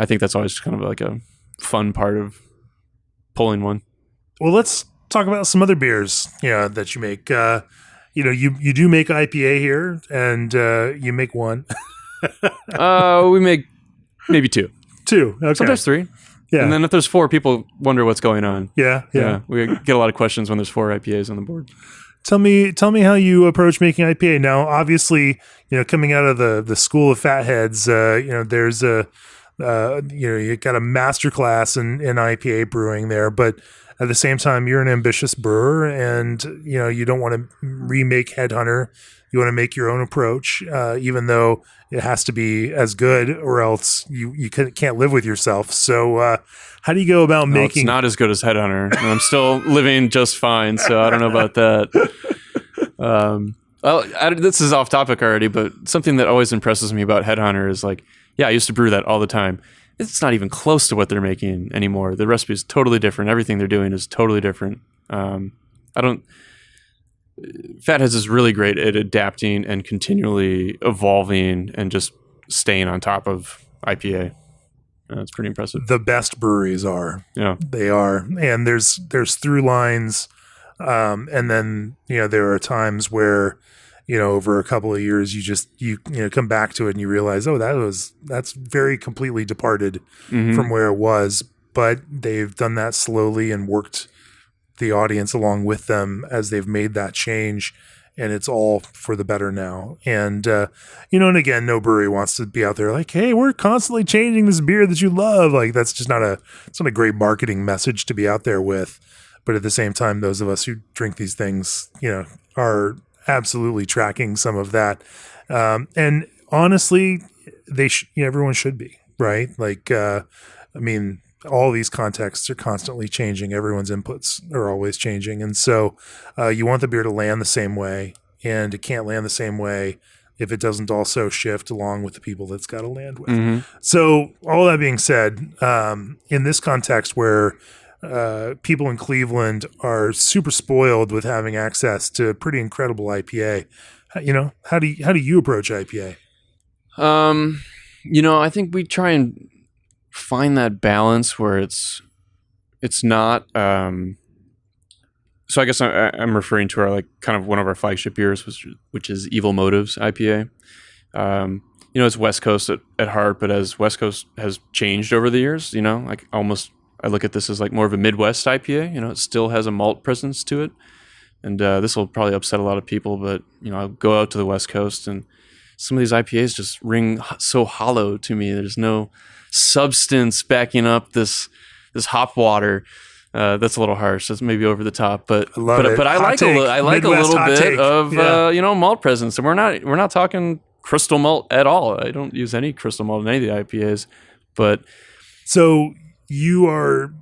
think that's always kind of like a fun part of pulling one. Well, let's talk about some other beers, that you make. You do make IPA here, and you make one. We make maybe two. Two, okay. Sometimes three. Yeah. And then if there's four, people wonder what's going on. Yeah. We get a lot of questions when there's 4 IPAs on the board. Tell me how you approach making IPA. Now, obviously, coming out of the school of fatheads, there's you got a master class in IPA brewing there, but at the same time, you're an ambitious brewer, and you don't want to remake Headhunter. You want to make your own approach, even though it has to be as good, or else you can't live with yourself. So, how do you go about making? It's not as good as Headhunter, and I'm still living just fine. So I don't know about that. This is off topic already, but something that always impresses me about Headhunter is like, I used to brew that all the time. It's not even close to what they're making anymore. The recipe is totally different. Everything they're doing is totally different. Fatheads is really great at adapting and continually evolving and just staying on top of IPA. It's pretty impressive. The best breweries are. Yeah. They are. And there's through lines. And then, there are times where, over a couple of years, you come back to it and you realize, that's very completely departed from where it was. But they've done that slowly and worked the audience along with them as they've made that change, and it's all for the better now. And and again, no brewery wants to be out there like, hey, we're constantly changing this beer that you love. Like, that's just it's not a great marketing message to be out there with. But at the same time, those of us who drink these things, are absolutely tracking some of that. And honestly, everyone should be. right? Like, I mean, all these contexts are constantly changing. Everyone's inputs are always changing. And so you want the beer to land the same way, and it can't land the same way if it doesn't also shift along with the people that's got to land with. Mm-hmm. So all that being said, in this context where people in Cleveland are super spoiled with having access to pretty incredible IPA, how do you approach IPA? I think we try and find that balance where it's not. So I guess I'm referring to our like kind of one of our flagship beers, which is Evil Motives IPA. It's West Coast at heart, but as West Coast has changed over the years, like almost I look at this as like more of a Midwest IPA. It still has a malt presence to it, and this will probably upset a lot of people, but I'll go out to the West Coast and some of these IPAs just ring so hollow to me. There's no substance backing up this hop water. That's a little harsh. That's maybe over the top, but I like a little bit of malt presence. And we're not talking crystal malt at all. I don't use any crystal malt in any of the IPAs. But so you are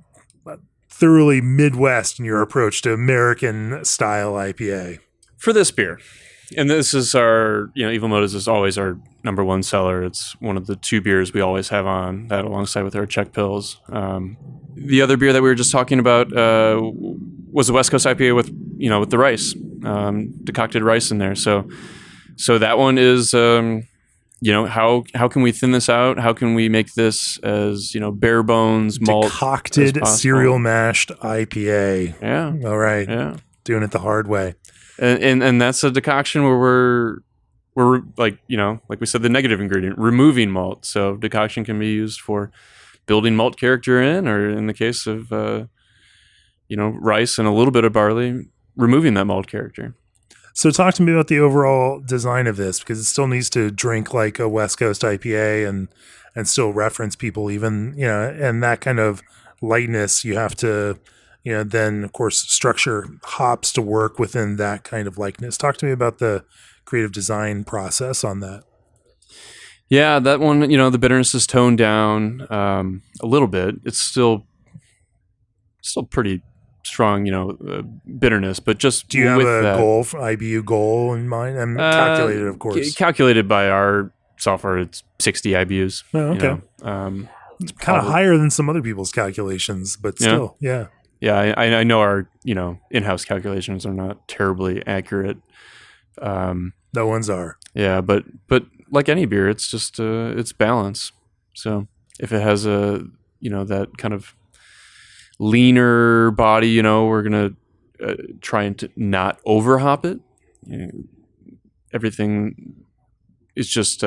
thoroughly Midwest in your approach to American style IPA for this beer. And this is our, Evil Motives is always our number one seller. It's one of the two beers we always have on that alongside with our Czech Pils. The other beer that we were just talking about was the West Coast IPA with the rice, decocted rice in there. So that one is, how can we thin this out? How can we make this as, bare bones malt? Decocted cereal mashed IPA. Yeah. All right. Yeah. Doing it the hard way. And that's a decoction where we're like we said, the negative ingredient, removing malt. So decoction can be used for building malt character in, or in the case of rice and a little bit of barley, removing that malt character. So talk to me about the overall design of this, because it still needs to drink like a West Coast IPA and still reference people even, and that kind of lightness you have to then of course structure hops to work within that kind of likeness. Talk to me about the creative design process on that. Yeah, that one, the bitterness is toned down a little bit. It's still pretty strong, bitterness, but just do you have a goal, IBU goal in mind? And calculated, of course. Calculated by our software, it's 60 IBUs. Oh, okay. It's kind of higher than some other people's calculations, but still, yeah. Yeah, I know our in-house calculations are not terribly accurate. No one's are. Yeah, but like any beer, it's just it's balance. So if it has a that kind of leaner body, we're gonna try and not over hop it. Everything is just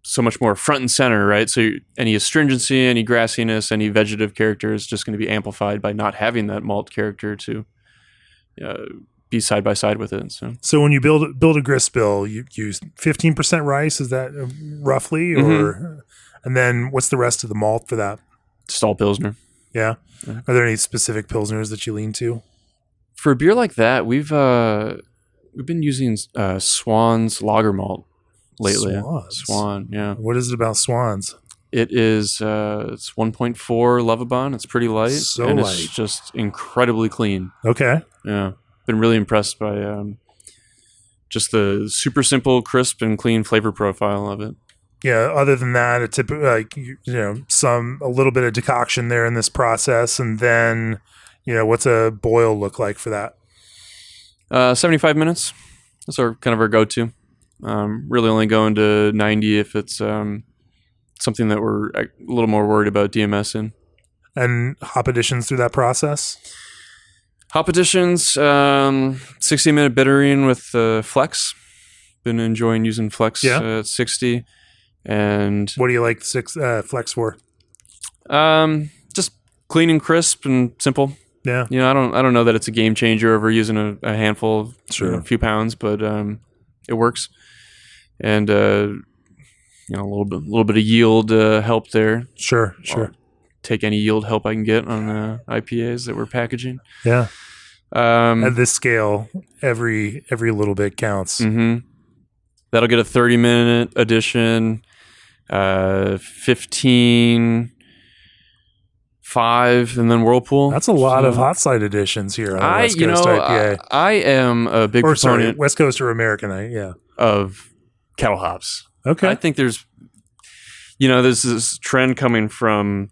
so much more front and center, right? So any astringency, any grassiness, any vegetative character is just going to be amplified by not having that malt character to be side by side with it. So when you build a grist bill, you use 15% rice. Is that roughly, or and then what's the rest of the malt for that? Stall Pilsner. Yeah. Are there any specific Pilsners that you lean to? For a beer like that, we've been using Swan's lager malt lately. Swan, yeah. What is it about Swans? It is it's 1.4 Lovabon. It's pretty light. It's just incredibly clean. Okay. Yeah. Been really impressed by just the super simple, crisp, and clean flavor profile of it. Yeah. Other than that, it's a little bit of decoction there in this process, and then what's a boil look like for that? 75 minutes. That's our go-to. Really only going to 90 if it's something that we're a little more worried about DMS in. And hop additions through that process? Hop additions, 60-minute bittering with Flex. Been enjoying using Flex at 60. And what do you like Flex for? Just clean and crisp and simple. Yeah. I don't know that it's a game changer over using a handful, a few pounds, but it works. And a little bit of yield help there. Sure. I'll take any yield help I can get on IPAs that we're packaging. Yeah. At this scale, every little bit counts. Mm-hmm. That'll get a 30-minute addition. 15, 5, and then Whirlpool. That's a lot of hot side additions here on the West you Coast know, IPA. I am a big Or sorry, proponent West Coast or American, yeah. of kettle hops. Okay. I think there's this trend coming from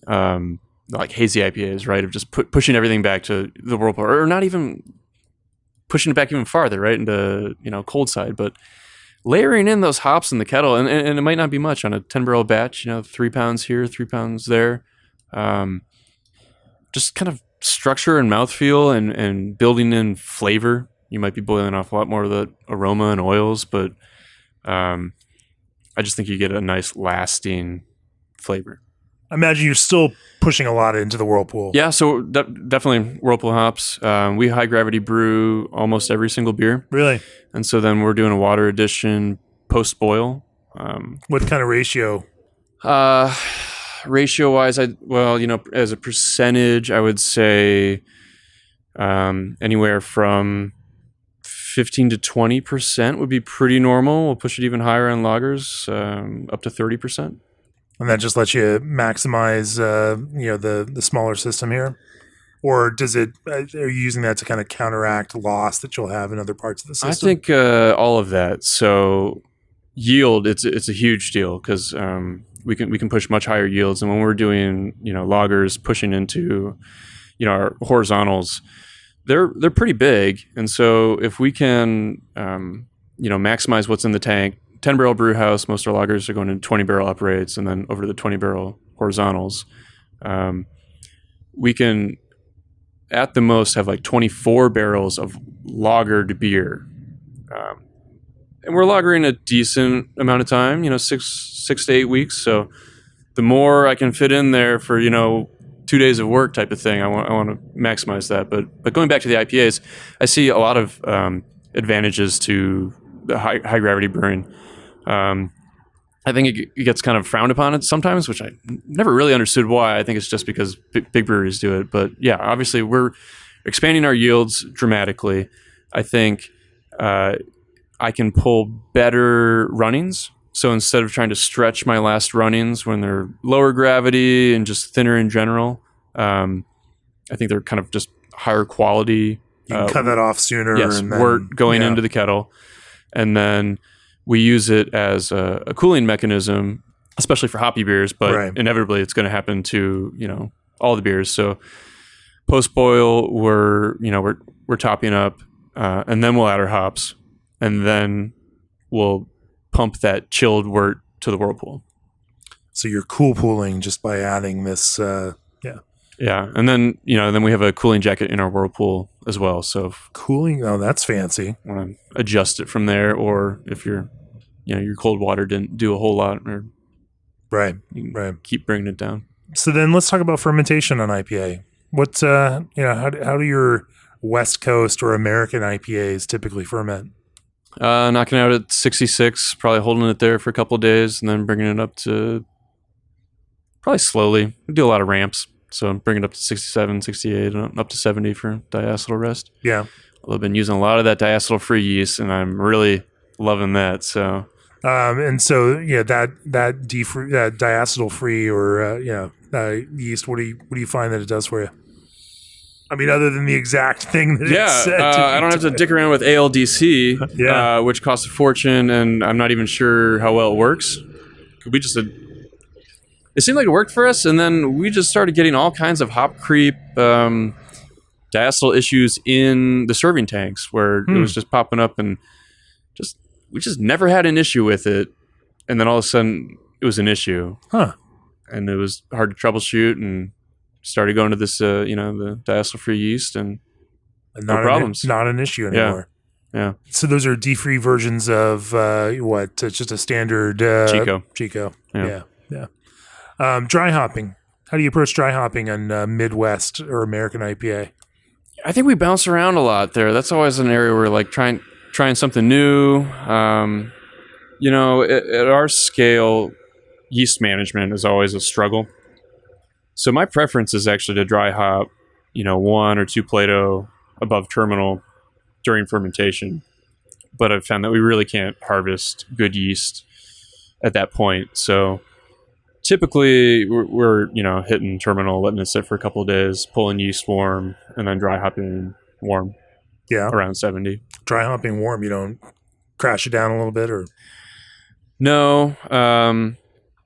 like hazy IPAs, right? Of just pushing everything back to the Whirlpool, or not even pushing it back even farther, right, into cold side, but layering in those hops in the kettle, and it might not be much on a 10-barrel batch. 3 pounds here, 3 pounds there. Just kind of structure and mouthfeel and building in flavor. You might be boiling off a lot more of the aroma and oils, but I just think you get a nice lasting flavor. I imagine you're still pushing a lot into the Whirlpool. Yeah, so definitely Whirlpool hops. We high gravity brew almost every single beer. Really? And so then we're doing a water addition post boil. What kind of ratio? Ratio wise, as a percentage, I would say anywhere from 15 to 20% would be pretty normal. We'll push it even higher on lagers, up to 30%. And that just lets you maximize, the smaller system here? Or does it? Are you using that to kind of counteract loss that you'll have in other parts of the system? I think all of that. So yield, it's a huge deal because we can push much higher yields, and when we're doing lagers pushing into our horizontals, they're pretty big, and so if we can maximize what's in the tank. 10-barrel brew house, most of our lagers are going in 20-barrel uprates and then over to the 20-barrel horizontals. We can, at the most, have like 24 barrels of lagered beer. And we're lagering a decent amount of time, 6 to 8 weeks. So the more I can fit in there for, 2 days of work type of thing, I want to maximize that. But going back to the IPAs, I see a lot of advantages to the high gravity brewing. I think it gets kind of frowned upon it sometimes, which I never really understood why. I think it's just because big breweries do it. But yeah, obviously we're expanding our yields dramatically. I think I can pull better runnings. So instead of trying to stretch my last runnings when they're lower gravity and just thinner in general, I think they're kind of just higher quality. You can cut that off sooner. Yes, wort going into the kettle. And then we use it as a cooling mechanism, especially for hoppy beers, but inevitably it's going to happen to, all the beers. So post boil, we're topping up, and then we'll add our hops, and then we'll pump that chilled wort to the Whirlpool. So you're cool pooling just by adding this, Yeah, and then then we have a cooling jacket in our Whirlpool as well. So cooling, that's fancy. Want to adjust it from there, or if your cold water didn't do a whole lot, or you can keep bringing it down. So then let's talk about fermentation on IPA. What how do your West Coast or American IPAs typically ferment? Knocking out at 66, probably holding it there for a couple of days, and then bringing it up to probably slowly. We do a lot of ramps. So I'm bringing it up to 67, 68, and up to 70 for diacetyl rest. Yeah. I've been using a lot of that diacetyl-free yeast, and I'm really loving that. So, that diacetyl-free or yeast, what do you find that it does for you? I mean, other than the exact thing that it said. I don't have to dick around with ALDC, which costs a fortune, and I'm not even sure how well it works. We just it seemed like it worked for us, and then we just started getting all kinds of hop creep, diacetyl issues in the serving tanks where it was just popping up, and we just never had an issue with it, and then all of a sudden it was an issue, and it was hard to troubleshoot, and started going to this, the diacetyl-free yeast, and no problems. Not an issue anymore. Yeah. So those are D-free versions of It's just a standard Chico. Yeah. Dry hopping. How do you approach dry hopping on Midwest or American IPA? I think we bounce around a lot there. That's always an area where like trying something new. At our scale, yeast management is always a struggle. So my preference is actually to dry hop, 1 or 2 Plato above terminal during fermentation. But I've found that we really can't harvest good yeast at that point. So typically we're hitting terminal, letting it sit for a couple of days, pulling yeast warm, and then dry hopping warm. Yeah. Around 70. Dry hopping warm, you don't crash it down a little bit, or? No.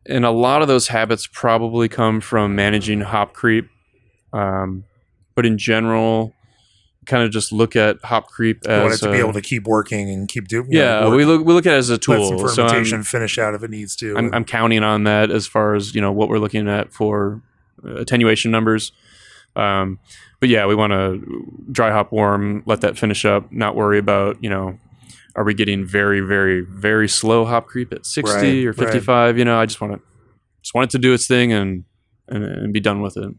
And a lot of those habits probably come from managing hop creep. But in general, kind of just look at hop creep as you want it to be able to keep working and keep doing. We look at it as a tool. Let some fermentation finish out if it needs to. I'm counting on that as far as what we're looking at for attenuation numbers. But yeah, we want to dry hop warm, let that finish up, not worry about are we getting very, very, very slow hop creep at 60 or 55? Right. I just want it to do its thing and be done with it.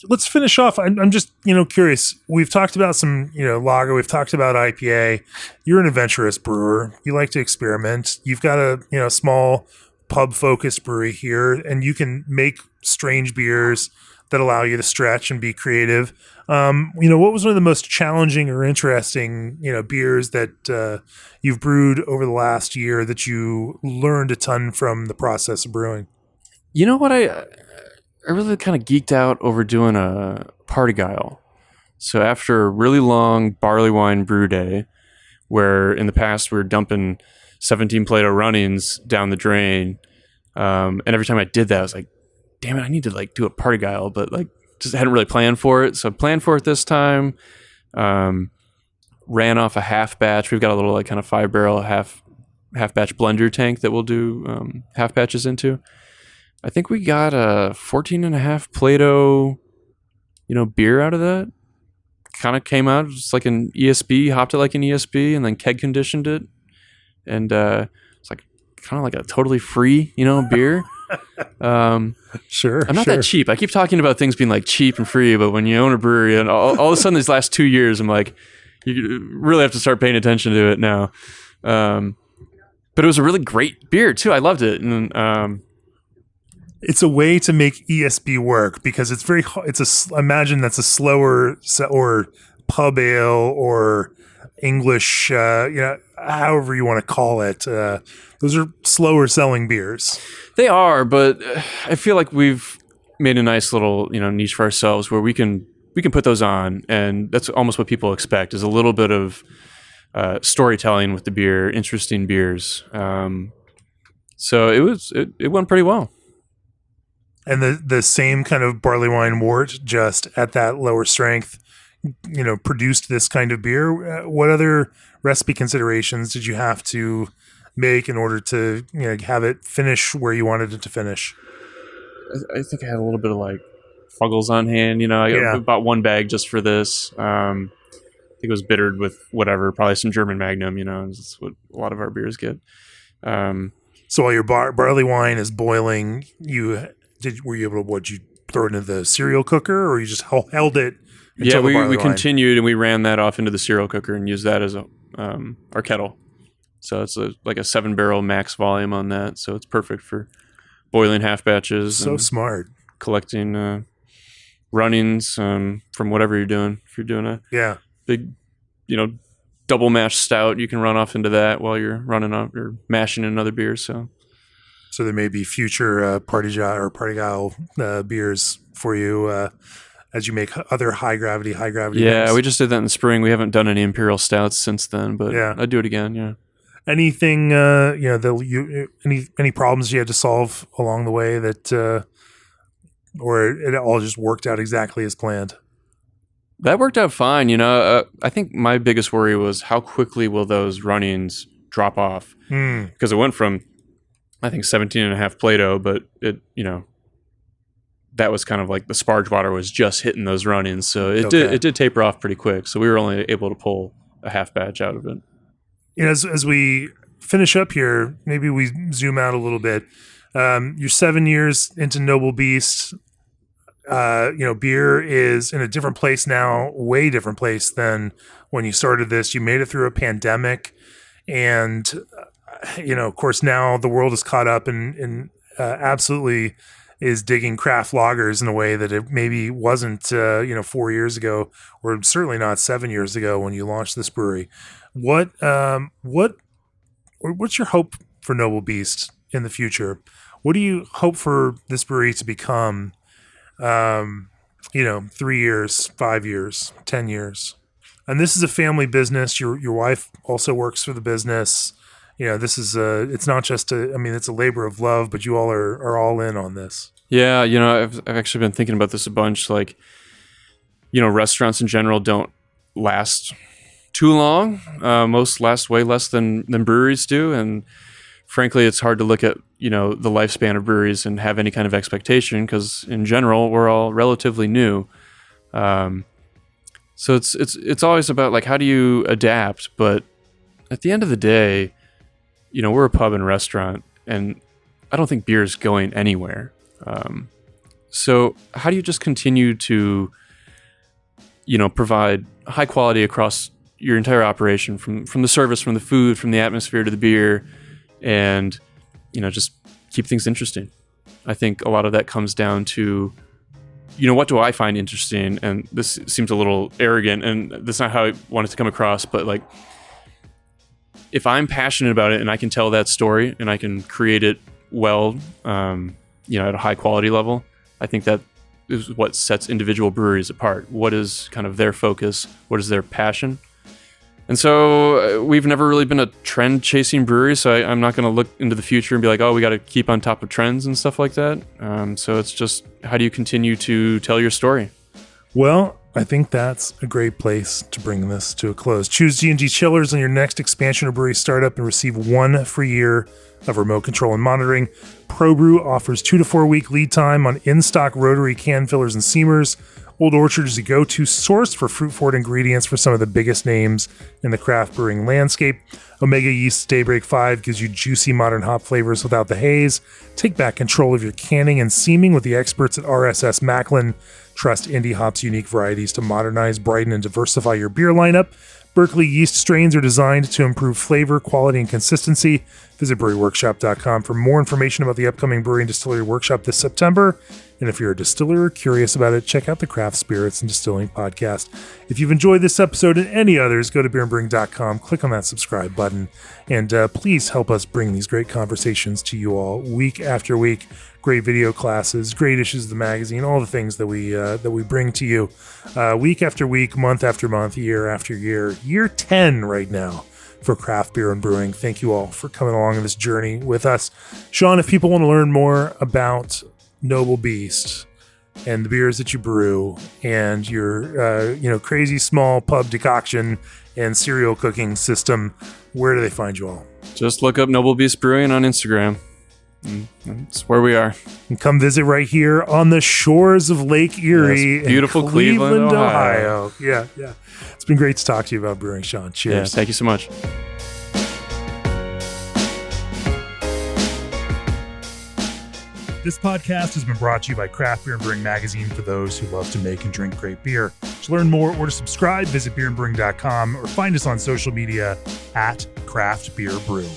Let's finish off. I'm just curious. We've talked about some lager. We've talked about IPA. You're an adventurous brewer. You like to experiment. You've got a small pub focused brewery here, and you can make strange beers that allow you to stretch and be creative. What was one of the most challenging or interesting beers that you've brewed over the last year that you learned a ton from the process of brewing? You know what, I really kind of geeked out over doing a parti-gyle. So after a really long barley wine brew day, where in the past we were dumping 17 Plato runnings down the drain, and every time I did that, I was like, damn it, I need to do a parti-gyle, but just hadn't really planned for it. So planned for it this time. Ran off a half batch. We've got a little kind of 5-barrel half batch blender tank that we'll do half batches into. I think we got a 14.5 Plato, beer out of that. Kind of came out just like an ESB, hopped it like an ESB, and then keg conditioned it. And it's kind of like a totally free, beer. Sure. I'm not that cheap. I keep talking about things being cheap and free, but when you own a brewery, and all of a sudden these last 2 years, I'm like, you really have to start paying attention to it now. But it was a really great beer too. I loved it. And it's a way to make ESB work because it's very. Imagine that's a slower or pub ale or English, however you want to call it. Those are slower selling beers. They are, but I feel like we've made a nice little niche for ourselves where we can put those on, and that's almost what people expect is a little bit of storytelling with the beer, interesting beers. So it went pretty well. And the same kind of barley wine wort, just at that lower strength, produced this kind of beer. What other recipe considerations did you have to make in order to have it finish where you wanted it to finish? I think I had a little bit of Fuggles on hand. I bought one bag just for this. I think it was bittered with whatever, probably some German Magnum. That's what a lot of our beers get. So while your barley wine is boiling, were you able to, would you throw it into the cereal cooker, or you just held it? Yeah, we continued and we ran that off into the cereal cooker and used that as our kettle. So it's a 7-barrel max volume on that. So it's perfect for boiling half batches. So smart. Collecting runnings from whatever you're doing. If you're doing a big, double mash stout, you can run off into that while you're running off or mashing another beer. So there may be future parti-gyle beers for you as you make other high gravity. Yeah, beers. We just did that in the spring. We haven't done any imperial stouts since then, but I'd do it again. Yeah. Anything any problems you had to solve along the way that, or it all just worked out exactly as planned? That worked out fine. I think my biggest worry was how quickly will those runnings drop off? Because it went from, I think 17.5 Plato, but it, that was kind of the sparge water was just hitting those run-ins. So it did taper off pretty quick. So we were only able to pull a half batch out of it. As we finish up here, maybe we zoom out a little bit. You're 7 years into Noble Beast. Beer is in a different place now, way different place than when you started this. You made it through a pandemic, and of course, now the world is caught up and absolutely is digging craft lagers in a way that it maybe wasn't, 4 years ago, or certainly not 7 years ago when you launched this brewery. What's your hope for Noble Beast in the future. What do you hope for this brewery to become, 3 years, 5 years, 10 years? And this is a family business. Your wife also works for the business. This is it's not just it's a labor of love, but you all are all in on this. Yeah, I've actually been thinking about this a bunch. Like, restaurants in general don't last too long. Most last way less than breweries do. And frankly, it's hard to look at, the lifespan of breweries and have any kind of expectation because in general, we're all relatively new. So it's always about like, how do you adapt? But at the end of the day, we're a pub and restaurant, and I don't think beer is going anywhere. So how do you just continue to, provide high quality across your entire operation, from the service, from the food, from the atmosphere to the beer, and, just keep things interesting? I think a lot of that comes down to, what do I find interesting? And this seems a little arrogant, and that's not how I want it to come across, but like, if I'm passionate about it and I can tell that story and I can create it well, at a high quality level, I think that is what sets individual breweries apart. What is kind of their focus? What is their passion? And so we've never really been a trend chasing brewery. So I'm not going to look into the future and be like, oh, we got to keep on top of trends and stuff like that. So it's just, how do you continue to tell your story? Well, I think that's a great place to bring this to a close. Choose G&G chillers on your next expansion or brewery startup and receive 1 free year of remote control and monitoring. ProBrew offers 2 to 4 week lead time on in-stock rotary can fillers and seamers. Old Orchard is a go-to source for fruit-forward ingredients for some of the biggest names in the craft brewing landscape. Omega Yeast's Daybreak 5 gives you juicy modern hop flavors without the haze. Take back control of your canning and seaming with the experts at RSS Macklin. Trust Indie Hop's unique varieties to modernize, brighten, and diversify your beer lineup. Berkeley yeast strains are designed to improve flavor, quality, and consistency. Visit breweryworkshop.com for more information about the upcoming Brewery and Distillery Workshop this September. And if you're a distiller or curious about it, check out the Craft Spirits and Distilling podcast. If you've enjoyed this episode and any others, go to beerandbrewing.com, click on that subscribe button, and please help us bring these great conversations to you all week after week. Great video classes, great issues of the magazine, all the things that we bring to you week after week, month after month, year after year. Year 10 right now for craft beer and brewing. Thank you all for coming along on this journey with us. Shaun, if people want to learn more about Noble Beast and the beers that you brew and your crazy small pub decoction and cereal cooking system, where do they find you all? Just look up Noble Beast Brewing on Instagram. That's where we are. And come visit right here on the shores of Lake Erie, yes, beautiful in Cleveland, Ohio. Yeah. It's been great to talk to you about brewing, Shaun. Cheers. Yeah, thank you so much. This podcast has been brought to you by Craft Beer and Brewing Magazine for those who love to make and drink great beer. To learn more or to subscribe, visit beerandbrewing.com or find us on social media at Craft Beer Brew.